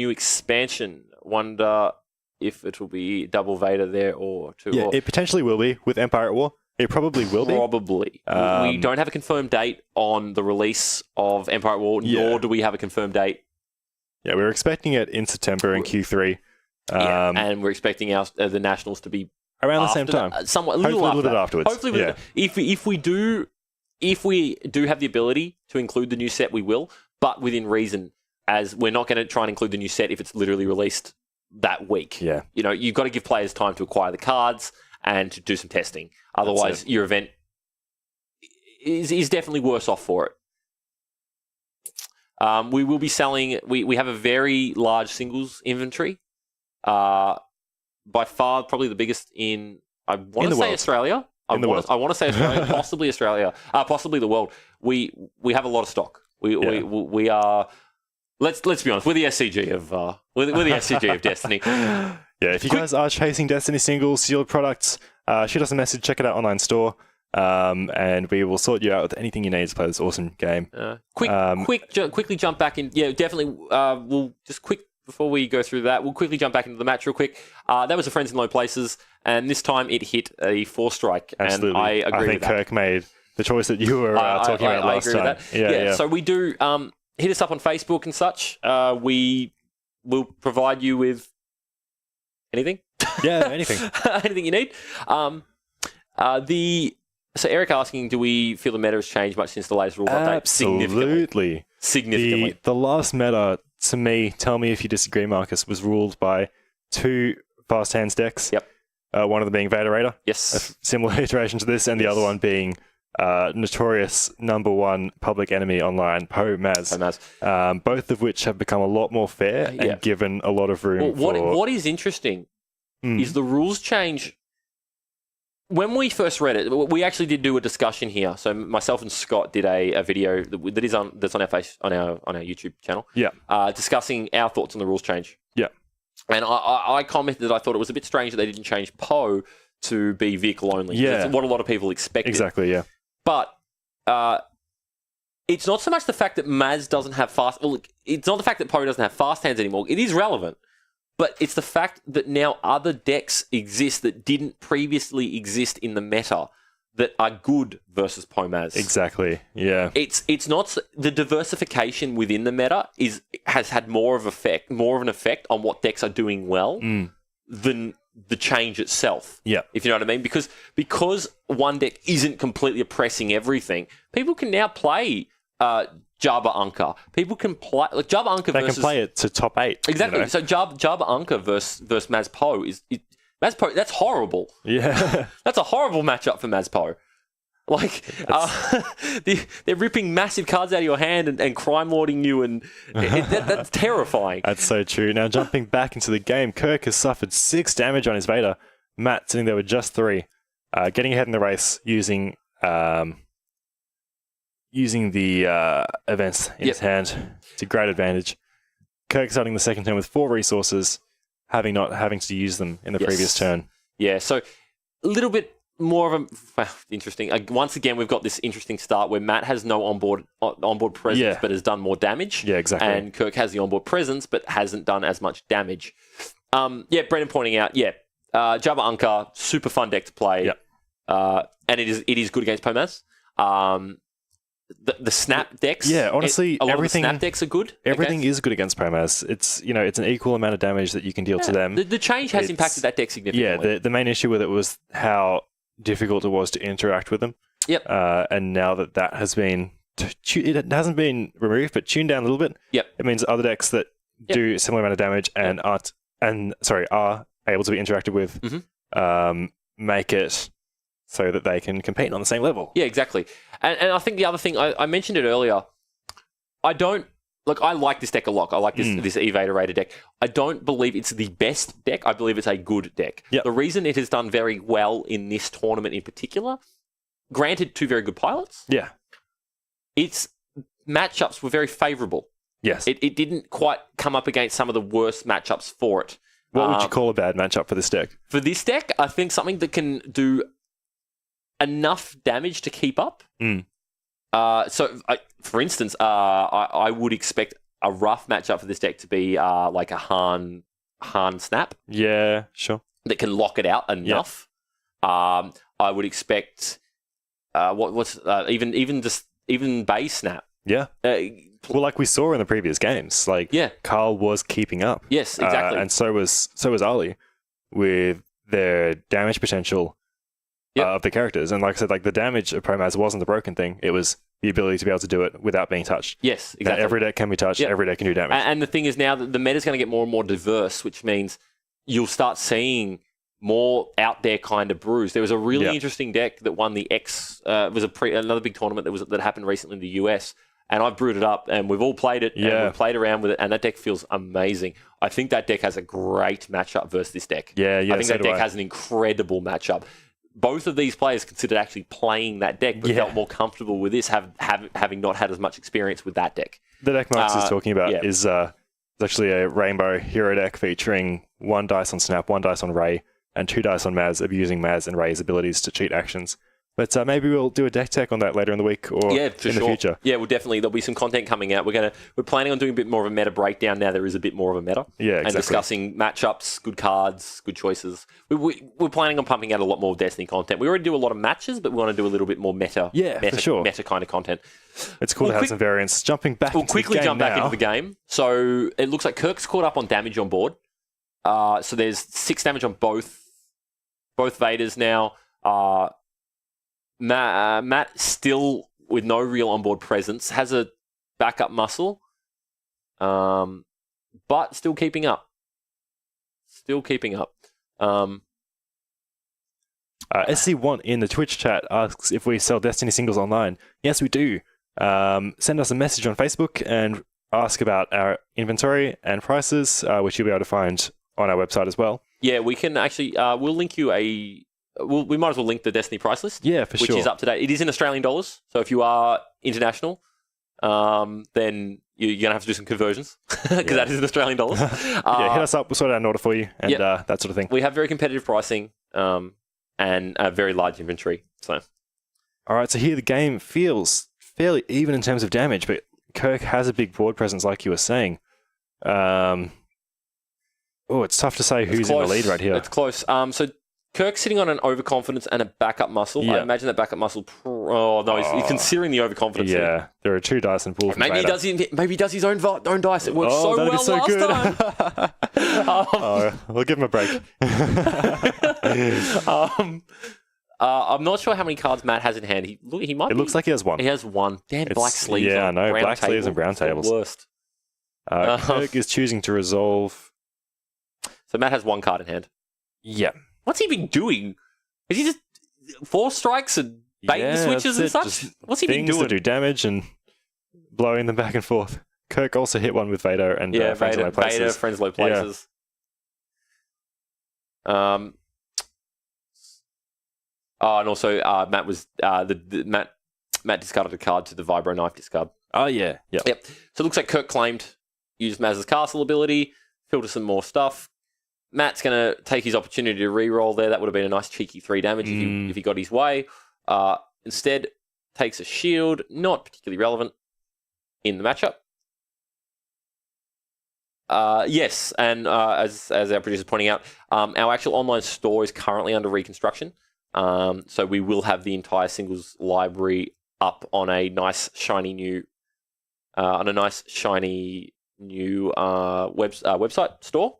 Speaker 2: expansion? Wonder if it will be double Vader there or two.
Speaker 3: Yeah, it potentially will be with Empire at War. It probably will be.
Speaker 2: Probably. We don't have a confirmed date on the release of Empire at War, nor do we have a confirmed date.
Speaker 3: Yeah, we were expecting it in September in Q3.
Speaker 2: And we're expecting the Nationals to be
Speaker 3: around the same time.
Speaker 2: Somewhat, a little bit afterwards. Hopefully, if we do have the ability to include the new set, we will, but within reason, as we're not going to try and include the new set if it's literally released that week.
Speaker 3: Yeah.
Speaker 2: You've got to give players time to acquire the cards and to do some testing. Otherwise, your event is definitely worse off for it. We will be selling... We have a very large singles inventory. By far, probably the biggest in... I want to say Australia. I want to say Australia, possibly Australia, possibly the world. We have a lot of stock. We are... Let's be honest. We're the SCG of we're the SCG of Destiny.
Speaker 3: Yeah, if you guys are chasing Destiny singles, sealed products, shoot us a message. Check it out online store. And we will sort you out with anything you need to play this awesome game.
Speaker 2: Quickly jump back in. Yeah, definitely. We'll just before we go through that, we'll quickly jump back into the match real quick. That was a Friends in Low Places, and this time it hit a 4-strike.
Speaker 3: Absolutely.
Speaker 2: And I agree with that.
Speaker 3: I think Kirk made the choice that you were talking about last time.
Speaker 2: With that. Yeah. So we do hit us up on Facebook and such. We will provide you with Anything?
Speaker 3: Yeah, anything.
Speaker 2: Anything you need. So Eric asking, do we feel the meta has changed much since the latest rule update?
Speaker 3: Absolutely.
Speaker 2: Significantly.
Speaker 3: The last meta, to me, tell me if you disagree, Marcus, was ruled by 2 fast hands decks.
Speaker 2: Yep.
Speaker 3: One of them being Vader Raider.
Speaker 2: Yes.
Speaker 3: A similar iteration to this, and the other one being notorious #1 public enemy online, Poe Maz. Both of which have become a lot more fair and given a lot of room
Speaker 2: what is interesting is the rules change. When we first read it, we actually did do a discussion here. So myself and Scott did a video that's on our YouTube channel.
Speaker 3: Yeah.
Speaker 2: Discussing our thoughts on the rules change.
Speaker 3: Yeah.
Speaker 2: And I commented that I thought it was a bit strange that they didn't change Poe to be vehicle only.
Speaker 3: Yeah.
Speaker 2: That's what a lot of people expected.
Speaker 3: Exactly, yeah.
Speaker 2: But it's not so much the fact that Maz doesn't have fast... Well, it's not the fact that Poe doesn't have fast hands anymore. It is relevant. But it's the fact that now other decks exist that didn't previously exist in the meta that are good versus Poe Maz.
Speaker 3: Exactly, yeah.
Speaker 2: It's not... The diversification within the meta has had more of an effect on what decks are doing well than the change itself.
Speaker 3: Yeah.
Speaker 2: If you know what I mean. Because one deck isn't completely oppressing everything, people can now play Jabba Unka. People can play like Jabba Unka.
Speaker 3: They can play it to top 8.
Speaker 2: Exactly.
Speaker 3: You know?
Speaker 2: So Jabba Unka versus Maz Poe Maz Poe. That's horrible.
Speaker 3: Yeah.
Speaker 2: That's a horrible matchup for Maz Poe. Like they're ripping massive cards out of your hand and crime lording you, and that's terrifying.
Speaker 3: That's so true. Now jumping back into the game, Kirk has suffered 6 damage on his Vader. Matt sitting there with just 3, getting ahead in the race using the events in his hand to great advantage. Kirk starting the second turn with 4 resources, not having to use them in the previous turn.
Speaker 2: Yeah, so a little bit more of a interesting. Once again, we've got this interesting start where Matt has no onboard presence, but has done more damage.
Speaker 3: Yeah, exactly.
Speaker 2: And Kirk has the onboard presence, but hasn't done as much damage. Brendan pointing out, Jabba Unka, super fun deck to play.
Speaker 3: Yep.
Speaker 2: And it is good against Poe Maz. The snap decks.
Speaker 3: Yeah, honestly,
Speaker 2: a lot of the snap decks are good.
Speaker 3: Everything is good against Poe Maz. It's an equal amount of damage that you can deal to them.
Speaker 2: The change has impacted that deck significantly.
Speaker 3: Yeah, the main issue with it was how difficult it was to interact with them.
Speaker 2: Yep.
Speaker 3: And now that has been, it hasn't been removed, but tuned down a little bit.
Speaker 2: Yep.
Speaker 3: It means other decks that do a similar amount of damage and are able to be interacted with, make it so that they can compete on the same level.
Speaker 2: Yeah, exactly. And I think the other thing, I mentioned it earlier, I like this deck a lot. I like this Vader Raider deck. I don't believe it's the best deck. I believe it's a good deck.
Speaker 3: Yep.
Speaker 2: The reason it has done very well in this tournament in particular, granted 2 very good pilots, its matchups were very favourable.
Speaker 3: Yes.
Speaker 2: It didn't quite come up against some of the worst matchups for it.
Speaker 3: What would you call a bad matchup for this deck?
Speaker 2: For this deck, I think something that can do enough damage to keep up. For instance, I would expect a rough matchup for this deck to be like a Han Snap.
Speaker 3: Yeah, sure.
Speaker 2: That can lock it out enough. Yep. I would expect even Bay Snap.
Speaker 3: Yeah. Well, like we saw in the previous games, Carl was keeping up.
Speaker 2: Yes, exactly.
Speaker 3: And so was Ali with their damage potential. Of the characters. And like I said, the damage of Poe Maz wasn't the broken thing. It was the ability to be able to do it without being touched.
Speaker 2: Yes, exactly.
Speaker 3: That every deck can be touched, every deck can do damage.
Speaker 2: And the thing is now that the meta is going to get more and more diverse, which means you'll start seeing more out there kind of brews. There was a really interesting deck that won the X, was another big tournament that happened recently in the US. And I've brewed it up, and we've all played it, and we've played around with it, and that deck feels amazing. I think that deck has a great matchup versus this deck.
Speaker 3: Yeah,
Speaker 2: I think that deck has an incredible matchup. Both of these players considered actually playing that deck, but felt more comfortable with this, having not had as much experience with that deck.
Speaker 3: The deck Max is talking about is actually a rainbow hero deck featuring 1 dice on Snap, 1 dice on Ray, and 2 dice on Maz, abusing Maz and Ray's abilities to cheat actions. But maybe we'll do a deck tech on that later in the week or in the future.
Speaker 2: Yeah, well, definitely. There'll be some content coming out. We're planning on doing a bit more of a meta breakdown now. There is a bit more of a meta.
Speaker 3: Yeah, exactly.
Speaker 2: And discussing matchups, good cards, good choices. We're planning on pumping out a lot more Destiny content. We already do a lot of matches, but we want to do a little bit more meta kind of content.
Speaker 3: It's cool to have some variants. We'll
Speaker 2: quickly jump back into the game. So it looks like Kirk's caught up on damage on board. So there's 6 damage on both Vaders now. Matt still with no real onboard presence, has a backup muscle, but still keeping up.
Speaker 3: SC1 in the Twitch chat asks if we sell Destiny singles online. Yes, we do. Send us a message on Facebook and ask about our inventory and prices, which you'll be able to find on our website as well.
Speaker 2: Yeah, we can actually. We'll link you we might as well link the Destiny price list.
Speaker 3: Yeah, for sure.
Speaker 2: Which is up to date. It is in Australian dollars, so if you are international, then you're going to have to do some conversions because that is in Australian dollars.
Speaker 3: Hit us up. We'll sort out an order for you and that sort of thing.
Speaker 2: We have very competitive pricing and a very large inventory. So,
Speaker 3: all right. So here the game feels fairly even in terms of damage, but Kirk has a big board presence, like you were saying. It's tough to say who's in the lead right here.
Speaker 2: It's close. So Kirk's sitting on an overconfidence and a backup muscle. Yeah. I imagine that backup muscle. He's considering the overconfidence.
Speaker 3: Yeah,
Speaker 2: here.
Speaker 3: There are 2 dice involved.
Speaker 2: Maybe he does. Maybe he does his own dice. It worked so well last time.
Speaker 3: We'll give him a break.
Speaker 2: I'm not sure how many cards Matt has in hand. He might.
Speaker 3: It looks like he has 1.
Speaker 2: He has 1. Damn, black sleeves.
Speaker 3: Yeah, I know. Black sleeves and brown tables.
Speaker 2: The worst.
Speaker 3: Kirk is choosing to resolve.
Speaker 2: So Matt has 1 card in hand.
Speaker 3: Yeah.
Speaker 2: What's he been doing? Is he just 4 strikes and baiting switches and such? What's he been doing?
Speaker 3: Things to do damage and blowing them back and forth. Kirk also hit 1 with Vader and Friends Low Places.
Speaker 2: Vader, Friends Low Places. Yeah. And also Matt was Matt discarded a card to the Vibro knife discard.
Speaker 3: Oh yeah. Yep.
Speaker 2: So it looks like Kirk claimed, used Maz's castle ability, filter some more stuff. Matt's going to take his opportunity to re-roll there. That would have been a nice cheeky 3 damage if he got his way. Instead, takes a shield, not particularly relevant in the matchup. Yes, and as our producer's pointing out, our actual online store is currently under reconstruction. So we will have the entire singles library up on a nice shiny new website store.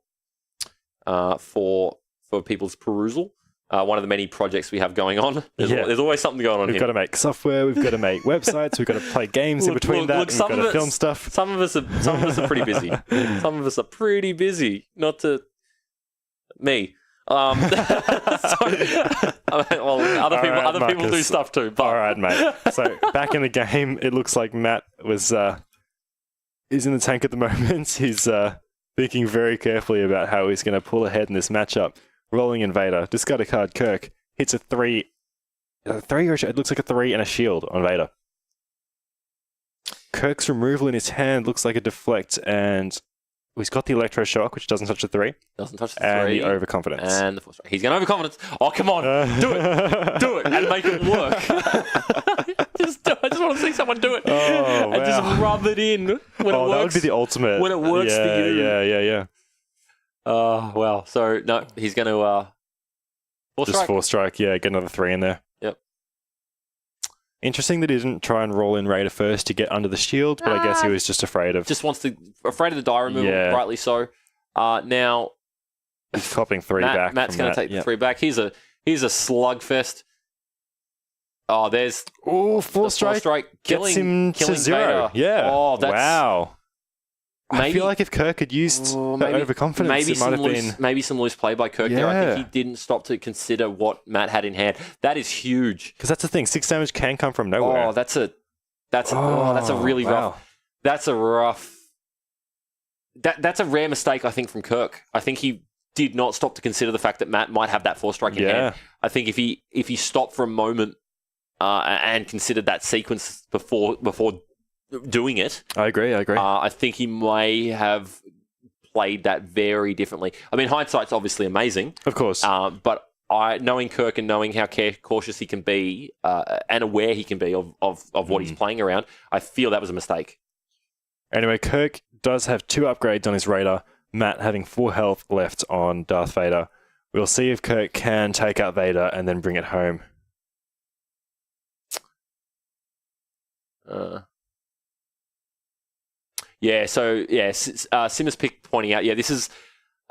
Speaker 2: For people's perusal. One of the many projects we have going on. There's always something going on.
Speaker 3: We've got to make software. We've got to make websites. We've got to play games in between that. We've got to film stuff.
Speaker 2: Some of us are pretty busy. Some of us are pretty busy. Not to me. Other people do stuff too. But.
Speaker 3: All right, mate. So back in the game, it looks like Matt is in the tank at the moment. He's thinking very carefully about how he's going to pull ahead in this matchup. Rolling Invader. Discard a card. Kirk hits a 3. It looks like a 3 and a shield on Vader. Kirk's removal in his hand looks like a deflect, and he's got the Electroshock, which doesn't touch the 3.
Speaker 2: Doesn't touch the 3.
Speaker 3: And the Overconfidence.
Speaker 2: And the 4 strike. He's going overconfidence. Oh, come on. Do it. Do it. And make it work. I just want to see someone do it.
Speaker 3: Oh,
Speaker 2: and just rub it in when it works.
Speaker 3: That would be the ultimate.
Speaker 2: When it works for you.
Speaker 3: Yeah.
Speaker 2: Well, so, no, he's going to 4 strike.
Speaker 3: Just 4 strike, get another 3 in there.
Speaker 2: Yep.
Speaker 3: Interesting that he didn't try and roll in Raider first to get under the shield, but I guess he was just afraid of...
Speaker 2: Afraid of the die removal, rightly so. Now...
Speaker 3: He's copping 3 back.
Speaker 2: Matt's going to take the 3 back. Here's a slugfest. Oh, there's...
Speaker 3: 4 strike. Gets him to 0.
Speaker 2: Vader.
Speaker 3: Yeah.
Speaker 2: Oh, that's...
Speaker 3: Wow. I feel like if Kirk had used that overconfidence, it might have been...
Speaker 2: Maybe some loose play by Kirk there. I think he didn't stop to consider what Matt had in hand. That is huge.
Speaker 3: Because that's the thing. 6 damage can come from nowhere.
Speaker 2: Oh, that's a really rough... That's a rough... That's a rare mistake, I think, from Kirk. I think he did not stop to consider the fact that Matt might have that 4 strike in hand. I think if he stopped for a moment and considered that sequence before doing it.
Speaker 3: I agree.
Speaker 2: I think he may have played that very differently. I mean, hindsight's obviously amazing.
Speaker 3: Of course.
Speaker 2: But knowing Kirk and knowing how cautious he can be and aware he can be of what he's playing around, I feel that was a mistake.
Speaker 3: Anyway, Kirk does have 2 upgrades on his Raider. Matt having 4 health left on Darth Vader. We'll see if Kirk can take out Vader and then bring it home. Simmer's pick pointing out, this is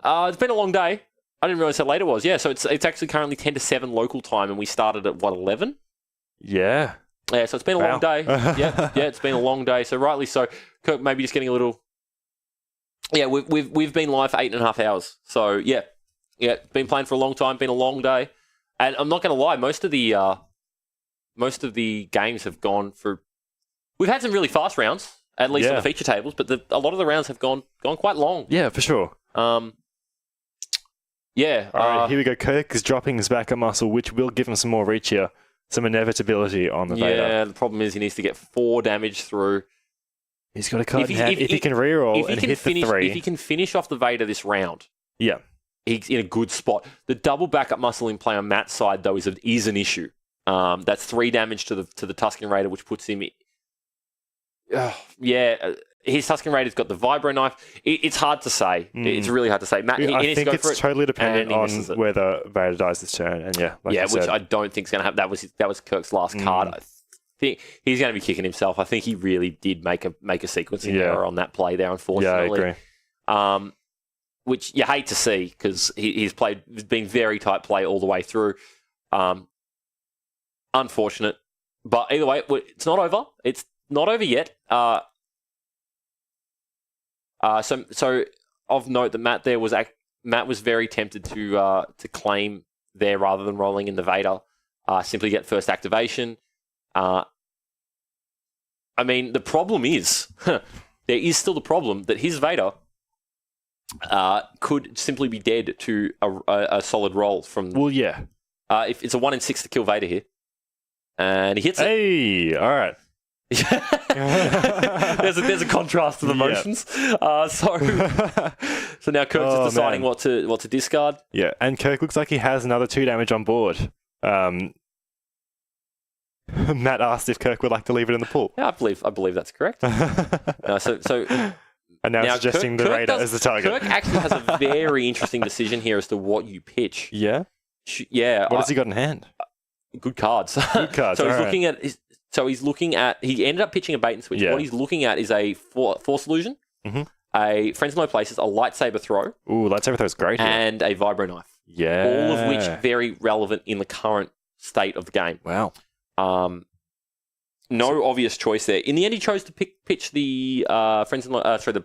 Speaker 2: It's been a long day. I didn't realize how late it was. Yeah, so it's actually currently 10 to 7 local time, and we started at, 11?
Speaker 3: Yeah.
Speaker 2: Yeah, so it's been a long day. Yeah, it's been a long day. So rightly so. Kirk, maybe just getting a little... Yeah, we've been live for 8.5 hours. So, yeah, been playing for a long time, been a long day. And I'm not going to lie, most of the games have gone for... We've had some really fast rounds, at least on the feature tables, but a lot of the rounds have gone quite long.
Speaker 3: Yeah, for sure.
Speaker 2: Yeah.
Speaker 3: All right, here we go. Kirk is dropping his backup muscle, which will give him some more reach here. Some inevitability on the Vader.
Speaker 2: Yeah, the problem is he needs to get 4 damage through.
Speaker 3: He's got a card in hand. If he can reroll and hit the 3.
Speaker 2: If he can finish off the Vader this round,
Speaker 3: yeah,
Speaker 2: he's in a good spot. The double backup muscle in play on Matt's side, though, is an issue. That's 3 damage to the Tusken Raider, which puts him... his Tusken Raider's got the Vibro knife. It's hard to say. It's really hard to say. Matt,
Speaker 3: I think it's totally dependent on whether Vader dies this turn. And
Speaker 2: which I don't think is going to happen. That was Kirk's last card. I think he's going to be kicking himself. I think he really did make a sequencing error on that play there, unfortunately.
Speaker 3: Yeah, I agree.
Speaker 2: Which you hate to see because he's been very tight play all the way through. Unfortunate. But either way, it's not over. It's not over yet. So of note that Matt was very tempted to claim there rather than rolling in the Vader, simply get first activation. I mean, the problem is there is still the problem that his Vader could simply be dead to a solid roll from.
Speaker 3: Well, yeah.
Speaker 2: If it's a 1 in 6 to kill Vader here, and he hits it.
Speaker 3: Hey, all right.
Speaker 2: there's a contrast to the motions. So now Kirk's just deciding what to discard.
Speaker 3: Yeah, and Kirk looks like he has another 2 damage on board. Matt asked if Kirk would like to leave it in the pool.
Speaker 2: Yeah, I believe that's correct.
Speaker 3: And now suggesting the Raider as the target.
Speaker 2: Kirk actually has a very interesting decision here as to what you pitch.
Speaker 3: Yeah?
Speaker 2: Yeah.
Speaker 3: What has he got in hand?
Speaker 2: Good cards.
Speaker 3: Good cards.
Speaker 2: So he's looking at... He ended up pitching a bait and switch. Yeah. What he's looking at is a Force Illusion, a Friends in Low Places, a Lightsaber Throw.
Speaker 3: Ooh, Lightsaber Throw is great here.
Speaker 2: And a Vibro Knife.
Speaker 3: Yeah.
Speaker 2: All of which very relevant in the current state of the game.
Speaker 3: Wow.
Speaker 2: No obvious choice there. In the end, he chose to pitch the Friends in Low... the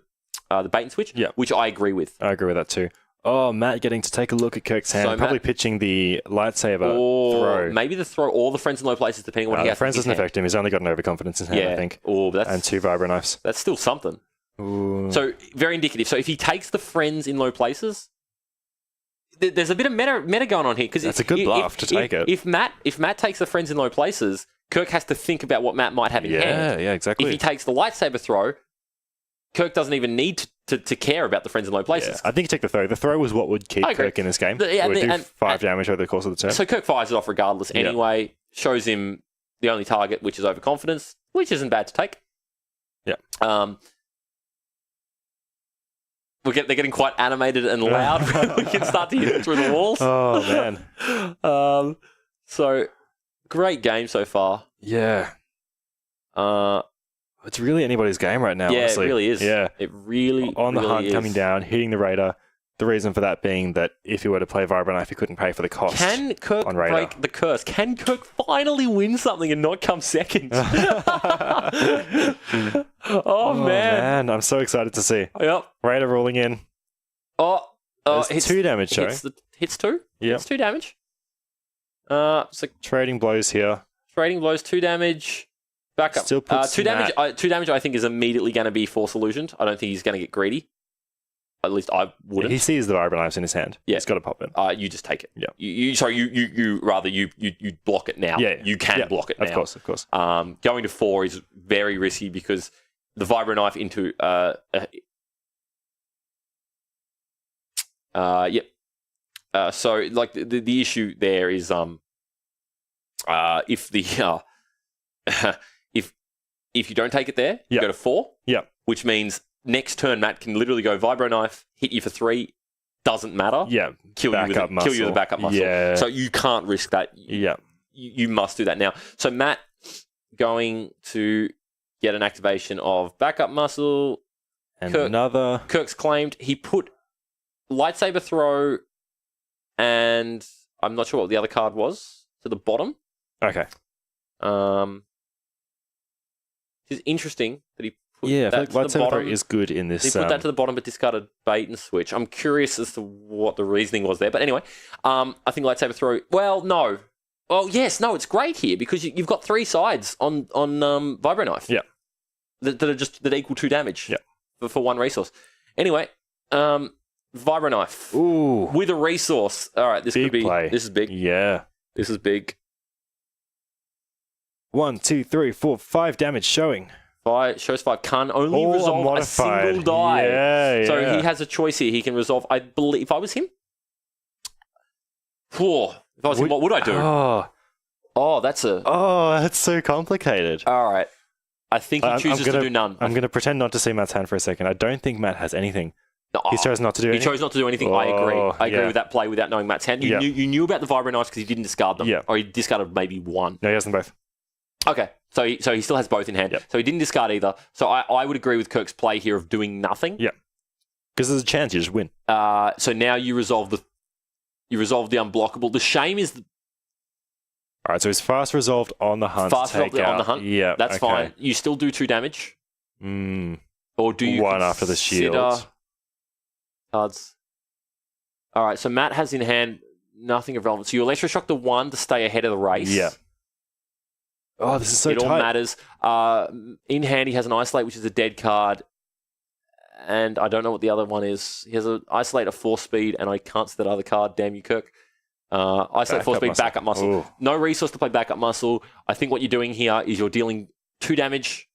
Speaker 2: bait and switch, which I agree with.
Speaker 3: I agree with that too. Oh, Matt getting to take a look at Kirk's hand. So probably pitching the lightsaber throw.
Speaker 2: Maybe the throw or the Friends in Low Places, depending on what he has.
Speaker 3: The Friends doesn't affect him. He's only got an overconfidence in hand, I think. And 2 Vibro Knives.
Speaker 2: That's still something.
Speaker 3: Ooh.
Speaker 2: So, very indicative. So, if he takes the Friends in Low Places, there's a bit of meta going on here.
Speaker 3: That's a good bluff to take it.
Speaker 2: If Matt takes the Friends in Low Places, Kirk has to think about what Matt might have in hand.
Speaker 3: Yeah, exactly.
Speaker 2: If he takes the lightsaber throw, Kirk doesn't even need to care about the Friends in Low Places.
Speaker 3: Yeah, I think you take the throw. The throw was what would keep Kirk in this game. It would do 5 damage over the course of the turn.
Speaker 2: So Kirk fires it off regardless anyway, shows him the only target, which is overconfidence, which isn't bad to take.
Speaker 3: Yeah.
Speaker 2: They're getting quite animated and loud. We can start to hit it through the walls.
Speaker 3: Oh, man.
Speaker 2: So, great game so far.
Speaker 3: Yeah. It's really anybody's game right now, honestly.
Speaker 2: It really is.
Speaker 3: Yeah.
Speaker 2: It really
Speaker 3: On the hunt,
Speaker 2: is.
Speaker 3: coming down, hitting the Raider. The reason for that being that if he were to play Vibro Knife, he couldn't pay for the cost.
Speaker 2: Can Kirk break the curse? Can Kirk finally win something and not come second? Oh, man.
Speaker 3: I'm so excited to see.
Speaker 2: Yep.
Speaker 3: Raider rolling in.
Speaker 2: It's
Speaker 3: 2 damage, Joe.
Speaker 2: Hits 2?
Speaker 3: Yeah.
Speaker 2: It's 2 damage. So
Speaker 3: trading blows here.
Speaker 2: Trading blows, 2 damage. Back up.
Speaker 3: Still puts
Speaker 2: 2 damage. 2 damage, I think, is immediately going to be Force Illusioned. I don't think he's going to get greedy. At least I wouldn't.
Speaker 3: He sees the Vibro Knives in his hand. Yeah. He's got to pop in.
Speaker 2: You just take it.
Speaker 3: Yeah.
Speaker 2: You block it now.
Speaker 3: Yeah.
Speaker 2: You can block it now.
Speaker 3: Of course.
Speaker 2: Going to 4 is very risky because the Vibro Knife into so like the issue there is if the if you don't take it there, you go to 4.
Speaker 3: Yeah.
Speaker 2: Which means next turn Matt can literally go Vibro Knife, hit you for 3, doesn't matter.
Speaker 3: Yeah.
Speaker 2: Kill you with the backup muscle.
Speaker 3: Yeah.
Speaker 2: So you can't risk that.
Speaker 3: Yeah.
Speaker 2: You must do that now. So Matt going to get an activation of backup muscle.
Speaker 3: And another.
Speaker 2: Kirk's claimed he put lightsaber throw, and I'm not sure what the other card was to the bottom.
Speaker 3: Okay.
Speaker 2: It's interesting that he put
Speaker 3: Yeah, I
Speaker 2: that
Speaker 3: feel like
Speaker 2: to the
Speaker 3: lightsaber throw
Speaker 2: bottom.
Speaker 3: is good in this.
Speaker 2: He put that to the bottom but discarded bait and switch. I'm curious as to what the reasoning was there. But anyway, I think lightsaber throw... Well, no. Oh, yes. No, it's great here because you've got 3 sides on Vibro Knife.
Speaker 3: Yeah.
Speaker 2: That equal 2 damage.
Speaker 3: Yeah.
Speaker 2: For 1 resource. Anyway, Vibro Knife.
Speaker 3: Ooh.
Speaker 2: With a resource. All right, this
Speaker 3: Big
Speaker 2: could be...
Speaker 3: play.
Speaker 2: This is big.
Speaker 3: Yeah.
Speaker 2: This is big.
Speaker 3: 1, 2, 3, 4, 5 damage showing.
Speaker 2: Shows 5. Can only resolve
Speaker 3: modified.
Speaker 2: a single die.
Speaker 3: Yeah.
Speaker 2: So he has a choice here. He can resolve... I believe... If I was him... Whoa. If I was him, what would I do? Oh, that's a...
Speaker 3: Oh, that's so complicated.
Speaker 2: All right. I think he chooses to do none.
Speaker 3: I'm going to pretend not to see Matt's hand for a second. I don't think Matt has anything.
Speaker 2: No,
Speaker 3: He chose not to do anything.
Speaker 2: He chose not to do anything. I agree. I agree with that play without knowing Matt's hand. You knew about the Vibro Knives because he didn't discard them.
Speaker 3: Yeah.
Speaker 2: Or he discarded maybe 1.
Speaker 3: No, he has them both.
Speaker 2: Okay. So he still has both in hand.
Speaker 3: Yep.
Speaker 2: So he didn't discard either. So I would agree with Kirk's play here of doing nothing.
Speaker 3: Yeah. Because there's a chance you just win.
Speaker 2: So now you resolve the unblockable. The shame is...
Speaker 3: All right, so he's fast resolved on the hunt.
Speaker 2: Fast resolved on the hunt.
Speaker 3: Yeah,
Speaker 2: that's fine. You still do 2 damage. Or do you
Speaker 3: 1 after the shield?
Speaker 2: Cards. All right, so Matt has in hand nothing of relevance. So you electroshock the 1 to stay ahead of the race.
Speaker 3: Yeah. Oh, this is so tight.
Speaker 2: It all matters. In hand, he has an isolate, which is a dead card. And I don't know what the other one is. He has an isolate, a 4 speed, and I can't see that other card. Damn you, Kirk. Isolate 4 speed, backup muscle.
Speaker 3: Ooh.
Speaker 2: No resource to play backup muscle. I think what you're doing here is you're dealing 2 damage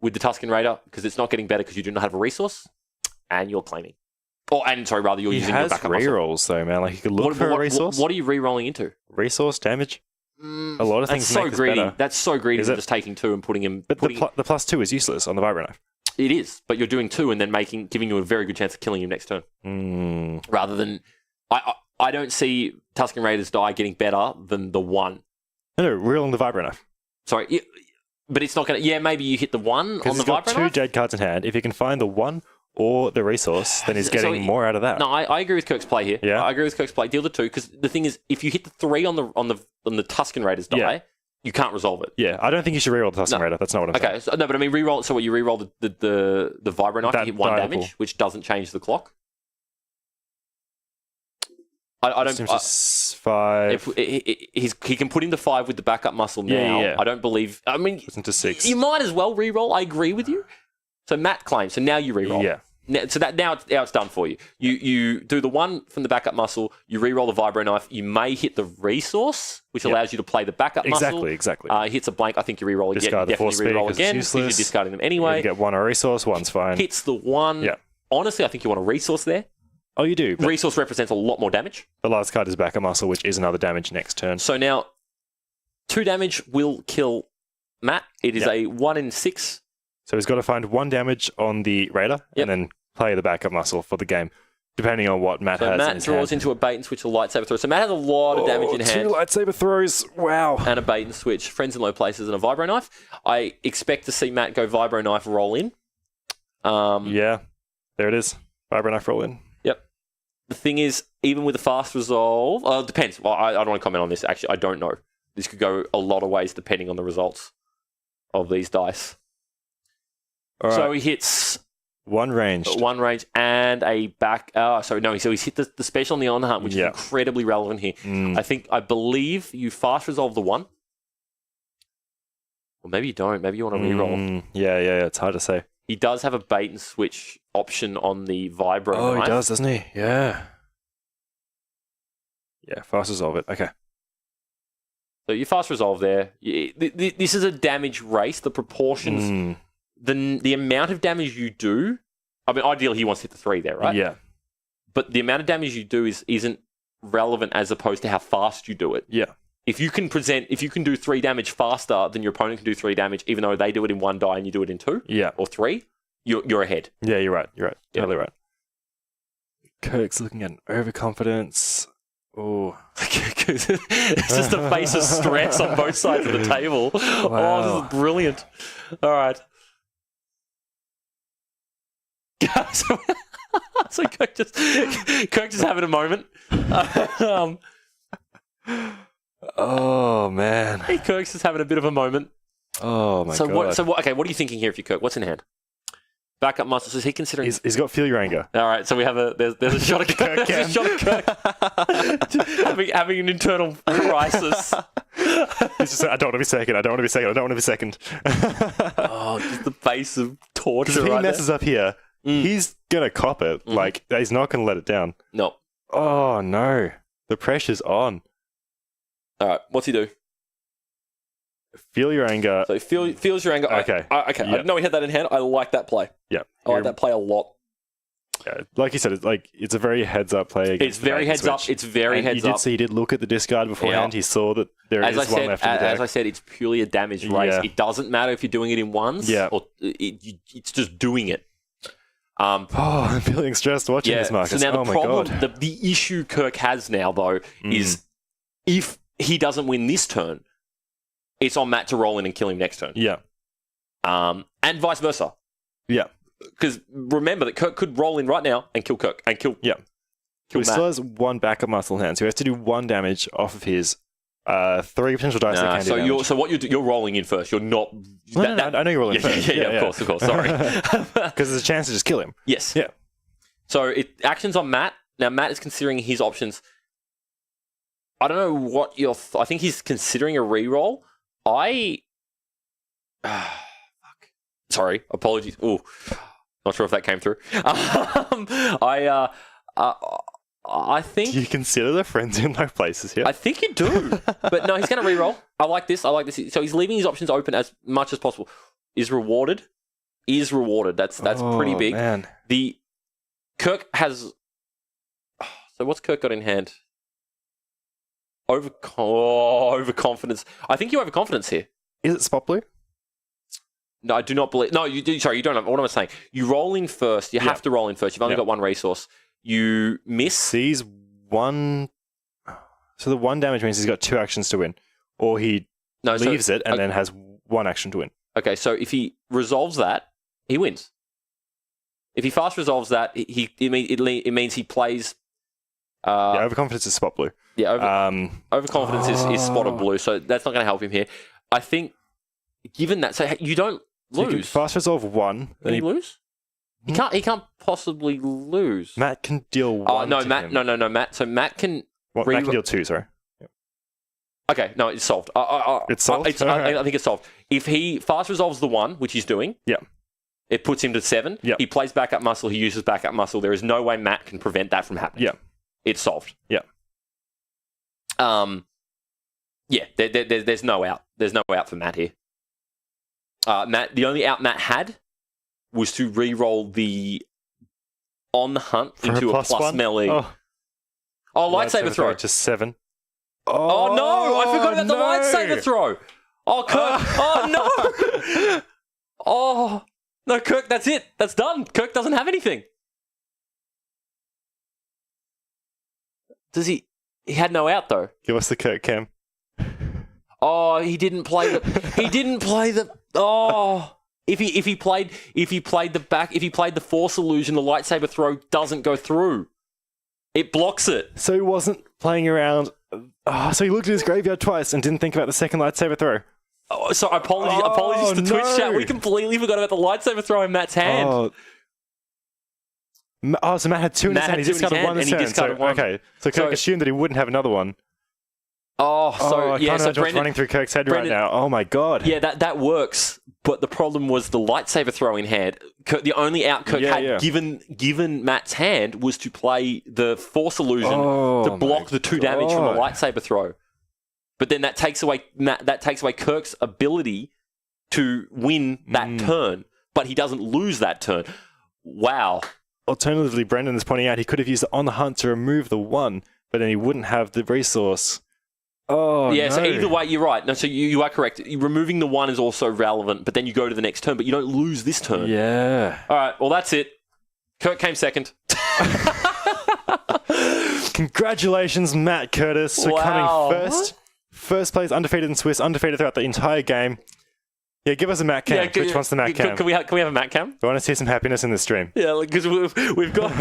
Speaker 2: with the Tusken Raider because it's not getting better because you do not have a resource, and you're claiming. You're using your backup muscle.
Speaker 3: He has rerolls though, man. Like he could look for a resource.
Speaker 2: What are you re-rolling into?
Speaker 3: Resource damage. A lot of things
Speaker 2: that's so
Speaker 3: make
Speaker 2: greedy.
Speaker 3: This better.
Speaker 2: That's so greedy. Just taking 2 and putting him.
Speaker 3: But the +2 is useless on the Vibro Knife.
Speaker 2: It is, but you're doing 2 and then giving you a very good chance of killing him next turn. Rather than, I don't see Tusken Raiders die getting better than the 1.
Speaker 3: No, rerolling the Vibro Knife.
Speaker 2: Sorry, but it's not going to... Yeah, maybe you hit the 1 on the Vibro Knife.
Speaker 3: Because he's got 2 dead cards in hand. If he can find the 1 or the resource, then he's getting more out of that.
Speaker 2: No, I agree with Kirk's play here.
Speaker 3: Yeah?
Speaker 2: I agree with Kirk's play. Deal the 2, because the thing is, if you hit the 3 on the Tusken Raiders die, you can't resolve it.
Speaker 3: Yeah, I don't think you should reroll the Tusken Raider. That's not what I'm saying.
Speaker 2: Okay, but I mean, reroll. So what, you reroll the Vibro Knife, you hit 1 damage, which doesn't change the clock. I don't...
Speaker 3: Just 5.
Speaker 2: He can put into 5 with the backup muscle now.
Speaker 3: Yeah.
Speaker 2: I don't believe... I mean...
Speaker 3: Into 6.
Speaker 2: You might as well reroll. I agree with you. So Matt claims. So now you reroll.
Speaker 3: Yeah.
Speaker 2: So now it's done for you. You do the 1 from the backup muscle. You reroll the Vibro Knife. You may hit the resource, which allows you to play the backup muscle.
Speaker 3: Exactly.
Speaker 2: Hits a blank. I think you reroll again.
Speaker 3: Discard the 4 speed
Speaker 2: reroll again
Speaker 3: because
Speaker 2: you're discarding them anyway.
Speaker 3: You get 1 a resource. 1's fine.
Speaker 2: Hits the 1.
Speaker 3: Yeah.
Speaker 2: Honestly, I think you want a resource there.
Speaker 3: Oh, you do.
Speaker 2: Resource represents a lot more damage.
Speaker 3: The last card is backup muscle, which is another damage next turn.
Speaker 2: So now, 2 damage will kill Matt. It is a 1 in 6.
Speaker 3: So he's got to find 1 damage on the Raider and then play the backup muscle for the game, depending on what Matt has in his hand.
Speaker 2: Matt draws into a bait and switch, a lightsaber throw. So Matt has a lot of damage in hand.
Speaker 3: 2 lightsaber throws. Wow.
Speaker 2: And a bait and switch. Friends in low places and a Vibro Knife. I expect to see Matt go Vibro Knife roll in.
Speaker 3: Yeah. There it is. Vibro Knife roll in.
Speaker 2: Yep. The thing is, even with a fast resolve... it depends. Well, I don't want to comment on this. Actually, I don't know. This could go a lot of ways depending on the results of these dice.
Speaker 3: All right.
Speaker 2: So he hits...
Speaker 3: 1 ranged.
Speaker 2: 1 range and a back... so he's hit the special on the on hunt, which is incredibly relevant here. I believe you fast resolve the 1. Or maybe you don't. Maybe you want to reroll.
Speaker 3: Yeah. It's hard to say.
Speaker 2: He does have a bait and switch option on the Vibro knife.
Speaker 3: He does, doesn't he? Yeah. Yeah, fast resolve it. Okay.
Speaker 2: So you fast resolve there. This is a damage race. The proportions... The amount of damage you do, I mean, ideally he wants to hit the 3 there, right?
Speaker 3: Yeah.
Speaker 2: But the amount of damage you do isn't relevant as opposed to how fast you do it.
Speaker 3: Yeah.
Speaker 2: If you can do 3 damage faster than your opponent can do 3 damage, even though they do it in 1 die and you do it in 2 or 3, you're ahead.
Speaker 3: Yeah, you're right. Totally right. Kirk's looking at an overconfidence. Oh.
Speaker 2: It's just a face of stress on both sides of the table.
Speaker 3: Wow.
Speaker 2: Oh, this is brilliant. All right. So Kirk just having a moment.
Speaker 3: Oh man.
Speaker 2: Hey, Kirk's just having a bit of a moment.
Speaker 3: Oh my god.
Speaker 2: What are you thinking here if you Kirk? What's in hand? Backup muscles. Is he considering?
Speaker 3: He's got Feel Your Anger.
Speaker 2: All right, so we have there's a shot of Kirk. There's a shot of Kirk having an internal crisis.
Speaker 3: He's just I don't want to be second. I don't want to be second. I don't want to be second.
Speaker 2: Oh, just the face of torture.
Speaker 3: If he messes up here, he's gonna cop it.
Speaker 2: Mm.
Speaker 3: Like he's not gonna let it down.
Speaker 2: No.
Speaker 3: Oh no, the pressure's on.
Speaker 2: All right, what's he do?
Speaker 3: Feel Your Anger.
Speaker 2: So he feels your anger.
Speaker 3: Okay.
Speaker 2: Okay. Yep. I didn't know he had that in hand. I like that play.
Speaker 3: Yeah.
Speaker 2: I like that play a lot.
Speaker 3: Yeah, like you said, it's a very heads up play.
Speaker 2: It's very heads up. It's very heads up.
Speaker 3: You did see he did look at the discard beforehand. Yeah. He saw that there is one left in the deck.
Speaker 2: As I said, it's purely a damage race. Yeah. It doesn't matter if you're doing it in ones.
Speaker 3: Yeah.
Speaker 2: Or it's just doing it.
Speaker 3: I'm feeling stressed watching this, Marcus.
Speaker 2: So now
Speaker 3: my God.
Speaker 2: The issue Kirk has now, though, is if he doesn't win this turn, it's on Matt to roll in and kill him next turn.
Speaker 3: Yeah.
Speaker 2: And vice versa.
Speaker 3: Yeah.
Speaker 2: Because remember that Kirk could roll in right now and kill Kirk and kill.
Speaker 3: Yeah.
Speaker 2: Kill
Speaker 3: he still has one backup muscle in hand, so he has to do 1 damage off of his 3 potential dice that can do damage.
Speaker 2: So what you're rolling in first. You're not.
Speaker 3: No, I know you're rolling first.
Speaker 2: Yeah, of course. Sorry.
Speaker 3: Because there's a chance to just kill him.
Speaker 2: Yes.
Speaker 3: Yeah.
Speaker 2: So actions on Matt. Now Matt is considering his options. I don't know what I think he's considering a reroll. Fuck. Sorry. Apologies. Ooh. Not sure if that came through. I think...
Speaker 3: Do you consider the friends in low places here?
Speaker 2: I think you do. But no, he's going to reroll. I like this. So he's leaving his options open as much as possible. Is rewarded. That's pretty big.
Speaker 3: Man.
Speaker 2: The Kirk has... So what's Kirk got in hand? Overconfidence. I think you have confidence here.
Speaker 3: Is it spot blue?
Speaker 2: No, I do not believe... No, you do. Sorry, you don't have... What am I saying? You roll in first. You have to roll in first. You've only got 1 resource. You miss...
Speaker 3: Sees 1... So the 1 damage means he's got 2 actions to win. Or he leaves it and then has 1 action to win.
Speaker 2: Okay, so if he resolves that, he wins. If he fast resolves that, it means he plays...
Speaker 3: overconfidence is spot blue.
Speaker 2: Yeah, overconfidence is spotted blue, so that's not going to help him here. I think, given that, so you don't lose.
Speaker 3: So you can fast resolve 1.
Speaker 2: Can he lose? He can't possibly lose.
Speaker 3: Matt can deal 1.
Speaker 2: Oh no, Matt! No, Matt. So Matt can.
Speaker 3: Matt can deal 2. Sorry. Yep.
Speaker 2: Okay, no, it's solved.
Speaker 3: It's solved.
Speaker 2: I think it's solved. If he fast resolves the 1, which he's doing, it puts him to 7.
Speaker 3: Yeah.
Speaker 2: He plays backup muscle. He uses backup muscle. There is no way Matt can prevent that from happening.
Speaker 3: Yeah.
Speaker 2: It's solved.
Speaker 3: Yeah.
Speaker 2: There's no out. There's no out for Matt here. Matt, the only out Matt had was to re-roll the on hunt into a plus melee. Oh, lightsaber throw
Speaker 3: to 7.
Speaker 2: Oh no! I forgot about the lightsaber throw. Oh, Kirk! Oh no! Oh no, Kirk! That's it. That's done. Kirk doesn't have anything. Does he? He had no out though.
Speaker 3: Give us the Kirk cam.
Speaker 2: Oh, he didn't play the. Oh, if he played the Force illusion, the lightsaber throw doesn't go through. It blocks it.
Speaker 3: So he wasn't playing around. So he looked at his graveyard twice and didn't think about the second lightsaber throw.
Speaker 2: Oh, so apologies to Twitch chat. We completely forgot about the lightsaber throw in Matt's hand.
Speaker 3: So Matt had 2 in his hand. He discarded 1 in his hand. Okay, so Kirk assumed that he wouldn't have another one.
Speaker 2: I can't
Speaker 3: imagine what's running through Kirk's head right now. Oh my god.
Speaker 2: Yeah, that works. But the problem was the lightsaber throw in hand. The only out Kirk had given Matt's hand was to play the Force illusion to block the 2 damage from the lightsaber throw. But then that takes away Kirk's ability to win that turn. But he doesn't lose that turn. Wow.
Speaker 3: Alternatively, Brendan is pointing out he could have used it on the hunt to remove the 1, but then he wouldn't have the resource. Oh,
Speaker 2: yeah,
Speaker 3: no.
Speaker 2: So either way, you're right. No, so you are correct. Removing the 1 is also relevant, but then you go to the next turn, but you don't lose this turn.
Speaker 3: Yeah.
Speaker 2: All right, well, that's it. Kirk came second.
Speaker 3: Congratulations, Matt Curtis, for coming first. First place, undefeated in Swiss, undefeated throughout the entire game. Yeah, give us a Matt cam. Which one's the Matt cam?
Speaker 2: Can we have a Matt cam?
Speaker 3: We want to see some happiness in the stream.
Speaker 2: Yeah, because we've got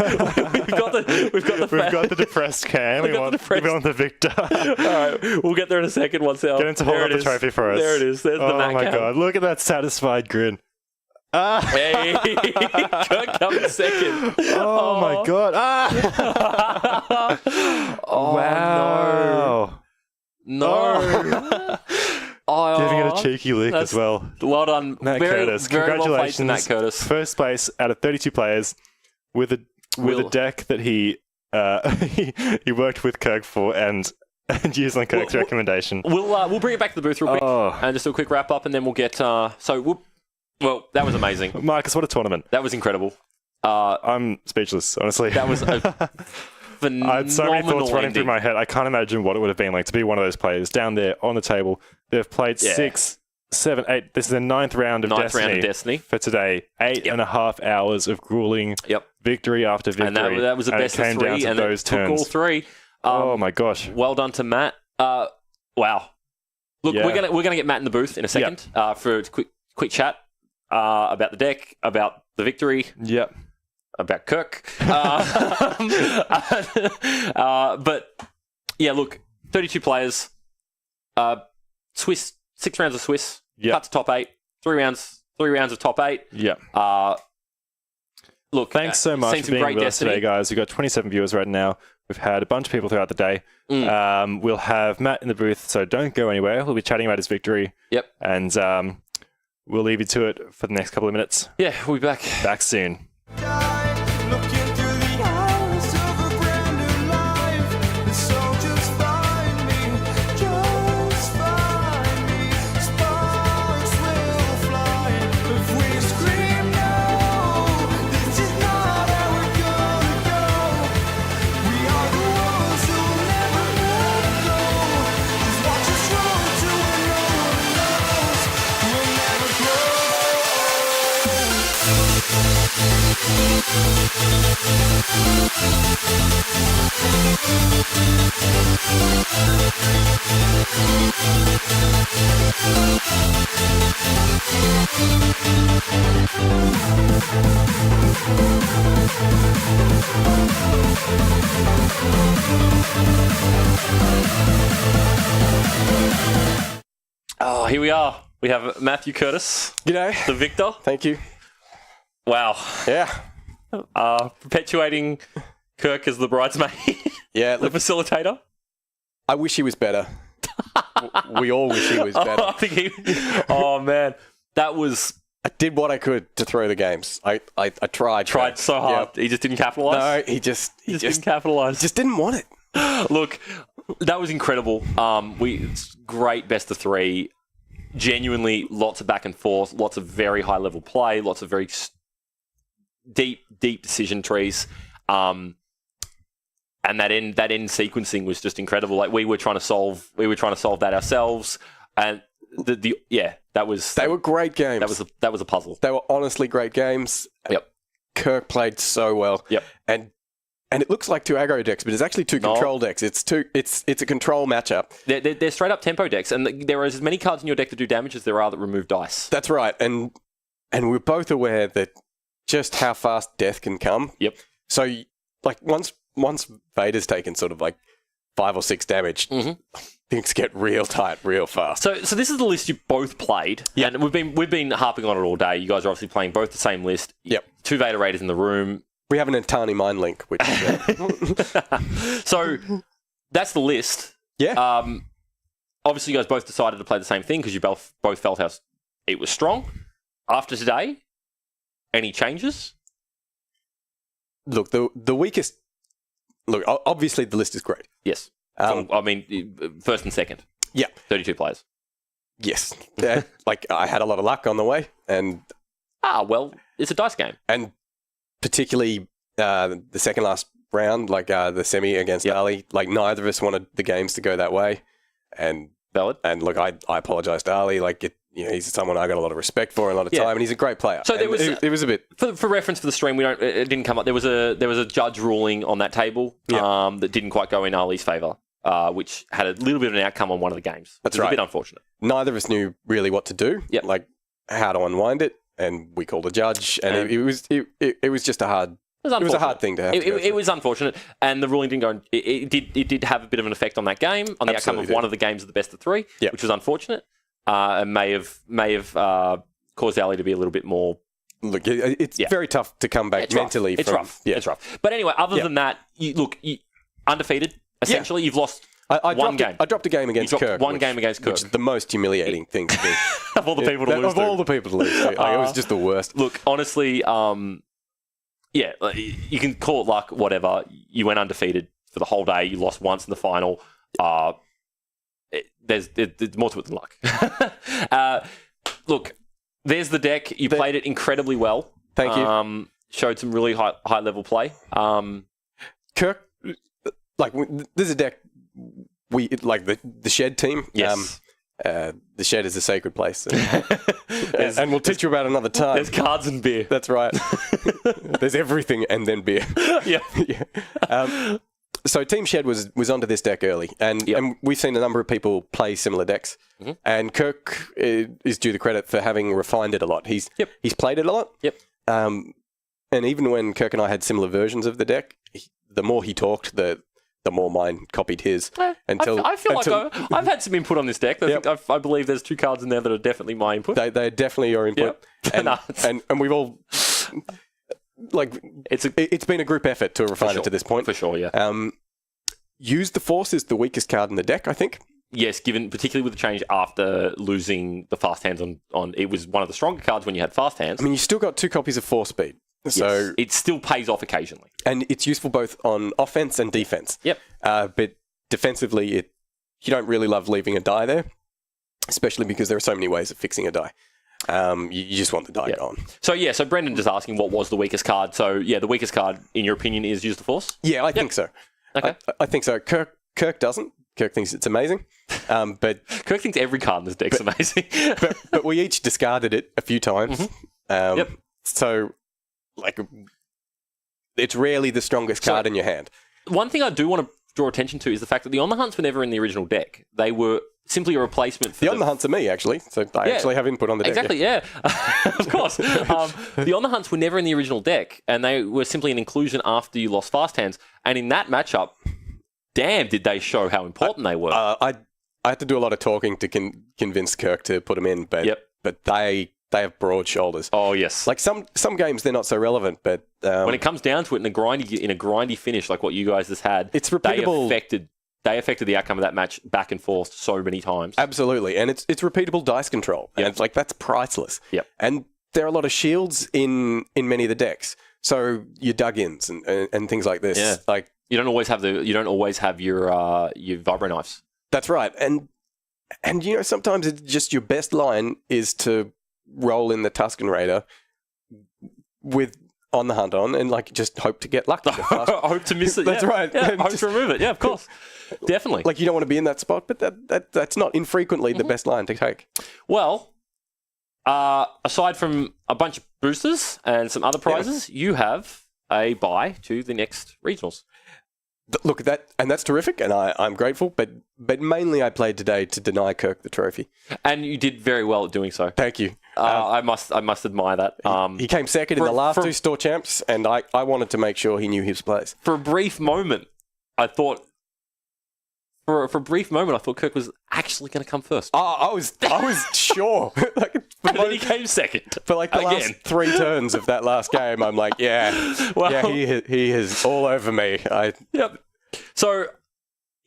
Speaker 2: the
Speaker 3: depressed cam. We want the victor.
Speaker 2: All right, we'll get there in a second. Once
Speaker 3: get him to hold up the trophy for us.
Speaker 2: There it is. There's the Matt cam.
Speaker 3: Oh my god! Look at that satisfied grin.
Speaker 2: Hey, Kirk coming second.
Speaker 3: Oh my god!
Speaker 2: Oh,
Speaker 3: wow!
Speaker 2: No. Oh,
Speaker 3: giving it a cheeky lick as well.
Speaker 2: Well done,
Speaker 3: Matt Curtis. Congratulations,
Speaker 2: well Matt Curtis.
Speaker 3: First place out of 32 players with a deck that he he worked with Kirk for and used on Kirk's recommendation.
Speaker 2: We'll bring it back to the booth real quick and just do a quick wrap up, and then we'll get. Well, that was amazing,
Speaker 3: Marcus. What a tournament!
Speaker 2: That was incredible.
Speaker 3: I'm speechless, honestly.
Speaker 2: That was a phenomenal
Speaker 3: I had so many thoughts running through my head. I can't imagine what it would have been like to be one of those players down there on the table. They've played 6, 7, 8. This is the 9th round of Destiny for today. 8.5 hours of grueling victory after victory.
Speaker 2: And that was the best of 3, and those took all 3.
Speaker 3: Oh my gosh!
Speaker 2: Well done to Matt. Wow. Look, we're gonna get Matt in the booth in a second for a quick chat about the deck, about the victory.
Speaker 3: Yep.
Speaker 2: About Kirk. But yeah, look, 32 players. Swiss, 6 rounds of Swiss. Cut to top 8. 3 rounds of top 8.
Speaker 3: Yeah.
Speaker 2: Look,
Speaker 3: thanks so much for being with us today, guys. We've got 27 viewers right now. We've had a bunch of people throughout the day. We'll have Matt in the booth, so don't go anywhere. We'll be chatting about his victory.
Speaker 2: Yep.
Speaker 3: And we'll leave you to it for the next couple of minutes.
Speaker 2: Yeah, we'll be back.
Speaker 3: Back soon.
Speaker 2: Oh, here we are. We have Matthew Curtis.
Speaker 1: G'day.
Speaker 2: The victor.
Speaker 1: Thank you.
Speaker 2: Wow.
Speaker 1: Yeah.
Speaker 2: Perpetuating Kirk as the bridesmaid.
Speaker 1: Yeah.
Speaker 2: The facilitator.
Speaker 1: I wish he was better. We all wish he was better.
Speaker 2: Oh, man. That was...
Speaker 1: I did what I could to throw the games. I tried.
Speaker 2: Tried so hard. Yep. He just didn't capitalise?
Speaker 1: No, he just
Speaker 2: didn't capitalise.
Speaker 1: Just didn't want it.
Speaker 2: Look, that was incredible. It's great best of 3. Genuinely, lots of back and forth, lots of very high level play, lots of very deep decision trees, and that end sequencing was just incredible. Like we were trying to solve that ourselves, and that was.
Speaker 1: They were great games.
Speaker 2: That was a puzzle.
Speaker 1: They were honestly great games.
Speaker 2: Yep.
Speaker 1: Kirk played so well.
Speaker 2: Yep.
Speaker 1: And it looks like 2 aggro decks, but it's actually 2 control decks. It's a control matchup.
Speaker 2: They're straight up tempo decks, and there are as many cards in your deck that do damage as there are that remove dice.
Speaker 1: That's right, and we're both aware that just how fast death can come.
Speaker 2: Yep.
Speaker 1: So like once Vader's taken sort of like 5 or 6 damage, things get real tight real fast.
Speaker 2: So this is the list you both played, and we've been harping on it all day. You guys are obviously playing both the same list.
Speaker 1: Yep.
Speaker 2: 2 Vader Raiders in the room.
Speaker 1: We have an Antani mind link, which is
Speaker 2: So that's the list.
Speaker 1: Yeah.
Speaker 2: Obviously, you guys both decided to play the same thing because you both felt how it was strong. After today, any changes?
Speaker 1: Look, the weakest. Look, obviously the list is great.
Speaker 2: Yes. I mean, first and second.
Speaker 1: Yeah.
Speaker 2: 32 players.
Speaker 1: Yes. Like I had a lot of luck on the way, and
Speaker 2: well, it's a dice game,
Speaker 1: and particularly the second last round, like the semi against Ali, like neither of us wanted the games to go that way, and
Speaker 2: valid.
Speaker 1: And look, I apologize to Ali. Like he's someone I got a lot of respect for and a lot of time, and he's a great player.
Speaker 2: So there was
Speaker 1: it was a bit
Speaker 2: for reference for the stream. It didn't come up. There was a judge ruling on that table that didn't quite go in Ali's favour, which had a little bit of an outcome on one of the games.
Speaker 1: That's
Speaker 2: right.
Speaker 1: A
Speaker 2: bit unfortunate.
Speaker 1: Neither of us knew really what to do.
Speaker 2: Yep.
Speaker 1: Like how to unwind it, and we called a judge, and it was just a hard.
Speaker 2: It
Speaker 1: was a hard thing to have.
Speaker 2: It was unfortunate, and the ruling didn't go. It did have a bit of an effect on that game, on the outcome of one of the games of the best of three, which was unfortunate, and may have caused Ali to be a little bit more.
Speaker 1: Look, it's very tough to come back mentally.
Speaker 2: It's rough. Yeah. It's rough. But anyway, other than that, you undefeated. Essentially, you've lost one game.
Speaker 1: I dropped a game against Kirk.
Speaker 2: One game against Kirk.
Speaker 1: Which is the most humiliating thing to do.
Speaker 2: Of all the people to lose
Speaker 1: Of all the people to lose to. It was just the worst.
Speaker 2: Look, honestly, you can call it luck, whatever. You went undefeated for the whole day. You lost once in the final. There's more to it than luck. Look, there's the deck. You played it incredibly well.
Speaker 1: Thank you.
Speaker 2: Showed some really high level play.
Speaker 1: Kirk, there's a deck. We like the Shed team.
Speaker 2: Yes.
Speaker 1: The Shed is a sacred place, and we'll teach you about another time.
Speaker 2: There's cards and beer.
Speaker 1: That's right. There's everything and then beer.
Speaker 2: Yeah.
Speaker 1: So Team Shed was onto this deck early, and we've seen a number of people play similar decks. Mm-hmm. And Kirk is due the credit for having refined it a lot. He's played it a lot.
Speaker 2: Yep.
Speaker 1: And even when Kirk and I had similar versions of the deck, the more he talked, the more mine copied his. I
Speaker 2: feel like I've had some input on this deck. I believe there's 2 cards in there that are definitely my input.
Speaker 1: They're definitely your input. Yep. And we've all it's been a group effort to refine it to this point.
Speaker 2: For sure, yeah.
Speaker 1: Use the Force is the weakest card in the deck, I think.
Speaker 2: Yes, given particularly with the change after losing the fast hands on it was one of the stronger cards when you had fast hands.
Speaker 1: I mean, you still got 2 copies of Force Speed. So
Speaker 2: it still pays off occasionally.
Speaker 1: And it's useful both on offense and defense.
Speaker 2: Yep.
Speaker 1: But defensively, you don't really love leaving a die there, especially because there are so many ways of fixing a die. You just want the die gone.
Speaker 2: So Brendan just asking what was the weakest card. So, the weakest card, in your opinion, is Use the Force?
Speaker 1: Yeah, I think so.
Speaker 2: Okay.
Speaker 1: I think so. Kirk doesn't. Kirk thinks it's amazing. But
Speaker 2: Kirk thinks every card in this deck's amazing.
Speaker 1: but we each discarded it a few times. Mm-hmm. So... it's rarely the strongest card in your hand.
Speaker 2: One thing I do want to draw attention to is the fact that the On the Hunts were never in the original deck. They were simply a replacement for
Speaker 1: the On the Hunts are me, actually. So I actually have input on the deck.
Speaker 2: Exactly, yeah. Of course. The On the Hunts were never in the original deck, and they were simply an inclusion after you lost fast hands. And in that matchup, damn, did they show how important they were.
Speaker 1: I had to do a lot of talking to convince Kirk to put them in, but they have broad shoulders.
Speaker 2: Oh, yes.
Speaker 1: Like some games, they're not so relevant, but...
Speaker 2: when it comes down to it in a grindy finish like what you guys just had,
Speaker 1: it's repeatable.
Speaker 2: They affected the outcome of that match back and forth so many times.
Speaker 1: Absolutely. And it's repeatable dice control. And it's that's priceless.
Speaker 2: Yep.
Speaker 1: And there are a lot of shields in many of the decks. So your dug-ins and things like this.
Speaker 2: Yeah. You don't always have your vibro knives.
Speaker 1: That's right. And sometimes it's just your best line is to roll in the Tusken Raider with On the Hunt on and just hope to get lucky.
Speaker 2: Hope to miss it.
Speaker 1: That's right.
Speaker 2: Yeah, hope to remove it. Yeah, of course. Definitely.
Speaker 1: You don't want to be in that spot, but that's not infrequently the best line to take.
Speaker 2: Well, aside from a bunch of boosters and some other prizes, you have a bye to the next regionals.
Speaker 1: Look, that's terrific, and I'm grateful, but mainly I played today to deny Kirk the trophy.
Speaker 2: And you did very well at doing so.
Speaker 1: Thank you.
Speaker 2: I must admire that.
Speaker 1: He came second in the last 2 store champs, and I wanted to make sure he knew his place.
Speaker 2: For a brief moment, I thought Kirk was actually going to come first.
Speaker 1: I was sure.
Speaker 2: And then he came second.
Speaker 1: For the last 3 turns of that last game, I'm like, he is all over me.
Speaker 2: Yep. So,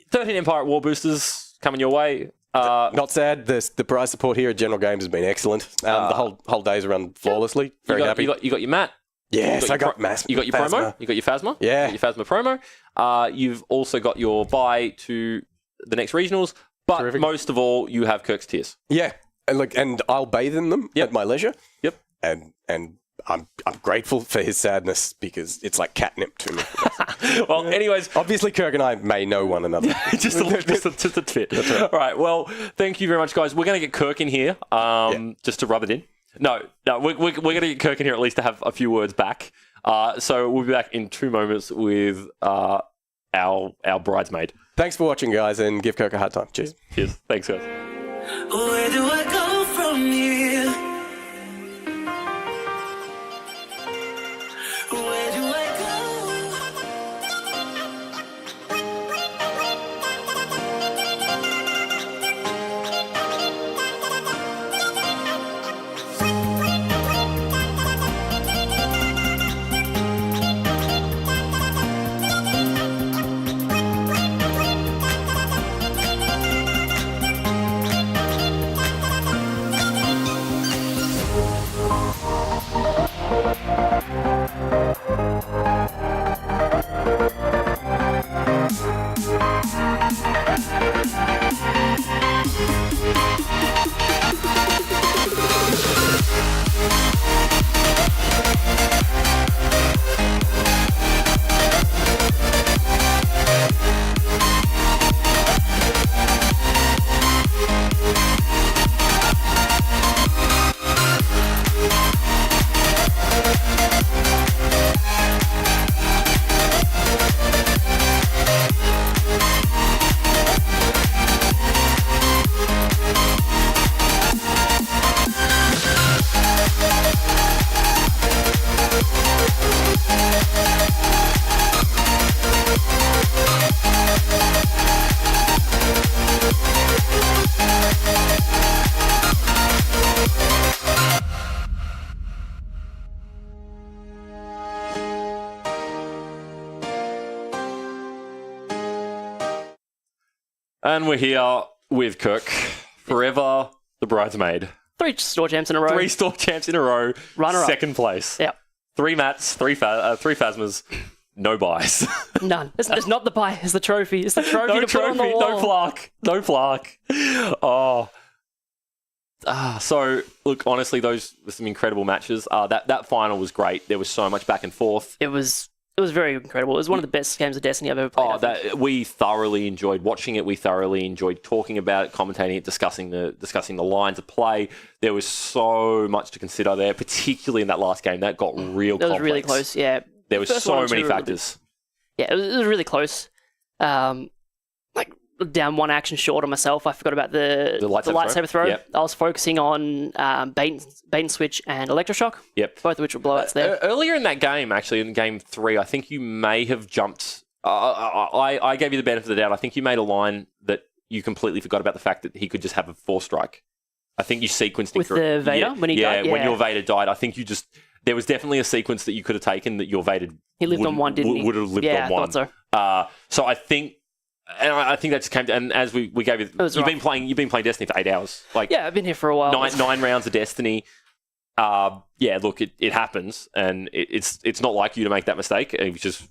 Speaker 2: 13 Empire War boosters coming your way.
Speaker 1: Not sad. The prize support here at General Games has been excellent. The whole day's run flawlessly. Very happy.
Speaker 2: You got your mat.
Speaker 1: Yes, I got Mass.
Speaker 2: You got your promo. You got your Phasma.
Speaker 1: Yeah.
Speaker 2: You got your Phasma promo. You've also got your bye to the next regionals. But
Speaker 1: Terrific.
Speaker 2: Most of all, you have Kirk's Tears.
Speaker 1: Yeah. And I'll bathe in them at my leisure.
Speaker 2: Yep.
Speaker 1: And I'm grateful for his sadness because it's like catnip to me.
Speaker 2: Well, anyways,
Speaker 1: obviously Kirk and I may know one another.
Speaker 2: just a bit. That's right. All right. Well, thank you very much, guys. We're going to get Kirk in here just to rub it in. No, we're going to get Kirk in here at least to have a few words back. So we'll be back in 2 moments with our bridesmaid.
Speaker 1: Thanks for watching, guys, and give Kirk a hard time. Cheers.
Speaker 2: Cheers. Thanks, guys.
Speaker 4: Where do I go from here?
Speaker 2: And we're here with Kirk. Forever the bridesmaid.
Speaker 4: 3 store champs in a row.
Speaker 2: 3 store champs in a row.
Speaker 4: Runner-up.
Speaker 2: Second place.
Speaker 4: Yep.
Speaker 2: 3 mats, 3 Phasmas, no buys.
Speaker 4: None. It's not the pie. It's the trophy. It's the trophy to put on the wall.
Speaker 2: No plaque. Oh. So, look, honestly, those were some incredible matches. That final was great. There was so much back and forth.
Speaker 4: It was very incredible. It was one of the best games of Destiny I've ever played.
Speaker 2: We thoroughly enjoyed watching it. We thoroughly enjoyed talking about it, commentating it, discussing the lines of play. There was so much to consider there, particularly in that last game. That got real complex.
Speaker 4: It was really close, yeah.
Speaker 2: There was so many factors.
Speaker 4: Yeah, it was really close. Like, down one action short on myself. I forgot about the lightsaber throw.
Speaker 2: Yep.
Speaker 4: I was focusing on bait and switch and electroshock.
Speaker 2: Yep.
Speaker 4: Both of which were blowouts there.
Speaker 2: Earlier in that game, actually, in game 3, I think you may have jumped. I gave you the benefit of the doubt. I think you made a line that you completely forgot about the fact that he could just have a 4-strike. I think you sequenced
Speaker 4: with the Vader when he died. Yeah,
Speaker 2: when your Vader died. I think you just. There was definitely a sequence that you could have taken that your Vader.
Speaker 4: He lived on one, didn't he?
Speaker 2: Would have lived on one.
Speaker 4: I thought
Speaker 2: so. So I think. And I think that just came to, and as we gave you, you've been playing Destiny for 8 hours. Like,
Speaker 4: yeah, I've been here for a while.
Speaker 2: 9 rounds of Destiny. Yeah, look, it happens, and it's not like you to make that mistake. It was just,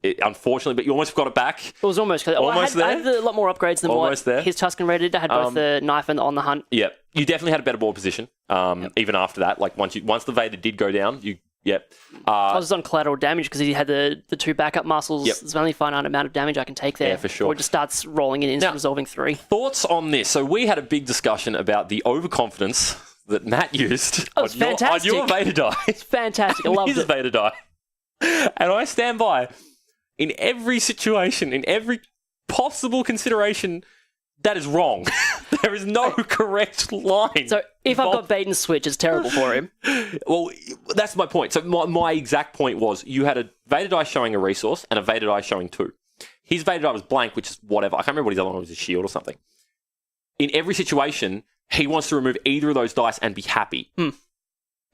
Speaker 2: unfortunately, but you almost got it back.
Speaker 4: It was almost there. I had a lot more upgrades than what his Tusken Raider did. I had both the knife and the On the Hunt.
Speaker 2: Yeah, you definitely had a better ball position. Even after that, like once the Vader did go down, Yep.
Speaker 4: I was on collateral damage because he had the 2 backup muscles.
Speaker 2: Yep.
Speaker 4: There's only a finite amount of damage I can take there.
Speaker 2: Yeah, for sure.
Speaker 4: Or it just starts rolling in instant resolving 3.
Speaker 2: Thoughts on this? So we had a big discussion about the overconfidence that Matt used
Speaker 4: on
Speaker 2: your Vader die.
Speaker 4: It's fantastic. I love
Speaker 2: his Vader die. And I stand by. In every situation, in every possible consideration, that is wrong. There is no correct line.
Speaker 4: So if I've got bait and switch, it's terrible for him.
Speaker 2: Well, that's my point. So my exact point was you had a Vader die showing a resource and a Vader die showing 2. His Vader die was blank, which is whatever. I can't remember what his other one was, a shield or something. In every situation, he wants to remove either of those dice and be happy.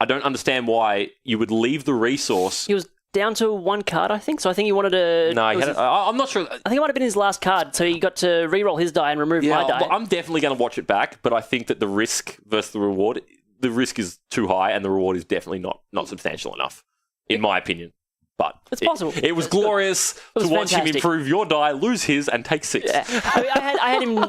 Speaker 2: I don't understand why you would leave the resource.
Speaker 4: He was down to 1 card, I think. So I think he wanted to...
Speaker 2: No, I'm not sure.
Speaker 4: I think it might have been his last card. So he got to re-roll his die and remove my die.
Speaker 2: I'm definitely going to watch it back, but I think that the risk versus the reward, the risk is too high and the reward is definitely not substantial enough, in my opinion. But
Speaker 4: it's possible.
Speaker 2: It was glorious to watch him improve your die, lose his, and take 6.
Speaker 4: Yeah. I had him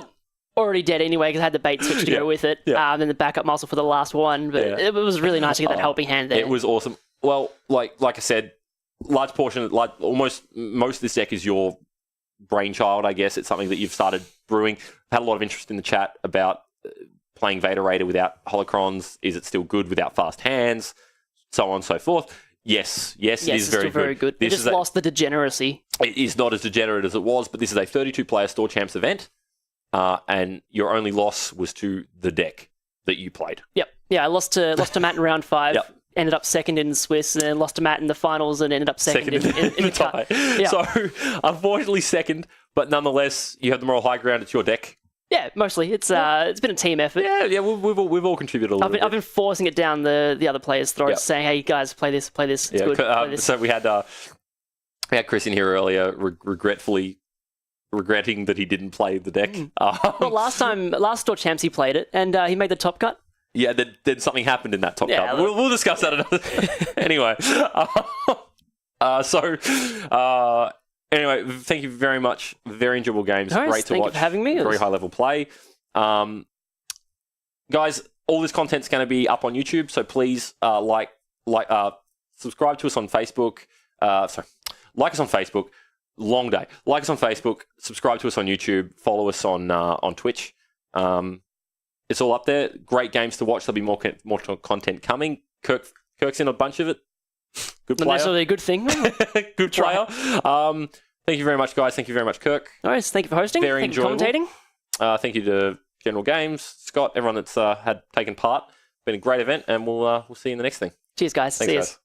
Speaker 4: already dead anyway because I had the bait switch to go with it. Yeah. Then the backup muscle for the last one. But it was really nice to get that helping hand there.
Speaker 2: It was awesome. Well, like I said, large portion, almost most of this deck is your brainchild, I guess. It's something that you've started brewing. Had a lot of interest in the chat about playing Vader Raider without holocrons. Is it still good without fast hands? So on and so forth. Yes, it is very good.
Speaker 4: It just lost the degeneracy.
Speaker 2: It is not as degenerate as it was, but this is a 32-player Store Champs event, and your only loss was to the deck that you played.
Speaker 4: Yep. Yeah, I lost to Matt in round 5.
Speaker 2: Yep.
Speaker 4: Ended up second in the Swiss, and then lost to Matt in the finals, and ended up second in the tie.
Speaker 2: Yeah. So, unfortunately, second, but nonetheless, you have the moral high ground. It's your deck.
Speaker 4: Yeah, mostly. It's been a team effort.
Speaker 2: Yeah, we've all contributed a little bit.
Speaker 4: I've been forcing it down the other players' throats, saying, "Hey, guys, play this. It's good." Play this.
Speaker 2: So we had Chris in here earlier, regretting that he didn't play the deck.
Speaker 4: Well, last Store Champs he played it, and he made the top cut.
Speaker 2: Yeah, then something happened in that top cup. We'll discuss that another. Anyway, anyway, thank you very much. Very enjoyable games.
Speaker 4: Nice.
Speaker 2: Great to
Speaker 4: Thank
Speaker 2: watch.
Speaker 4: You for having me.
Speaker 2: Very high level play. Guys, all this content's going to be up on YouTube, so please subscribe to us on Facebook. Like us on Facebook. Long day. Like us on Facebook. Subscribe to us on YouTube. Follow us on Twitch. It's all up there. Great games to watch. There'll be more content coming. Kirk's in a bunch of it. Good player.
Speaker 4: Not necessarily a good thing.
Speaker 2: Good player. Thank you very much, guys. Thank you very much, Kirk.
Speaker 4: Nice. Thank you for hosting.
Speaker 2: Very enjoyable.
Speaker 4: Thank you for commentating.
Speaker 2: Thank you to General Games, Scott, everyone that's had taken part. It's been a great event, and we'll see you in the next thing.
Speaker 4: Cheers, guys.
Speaker 2: Thanks, guys.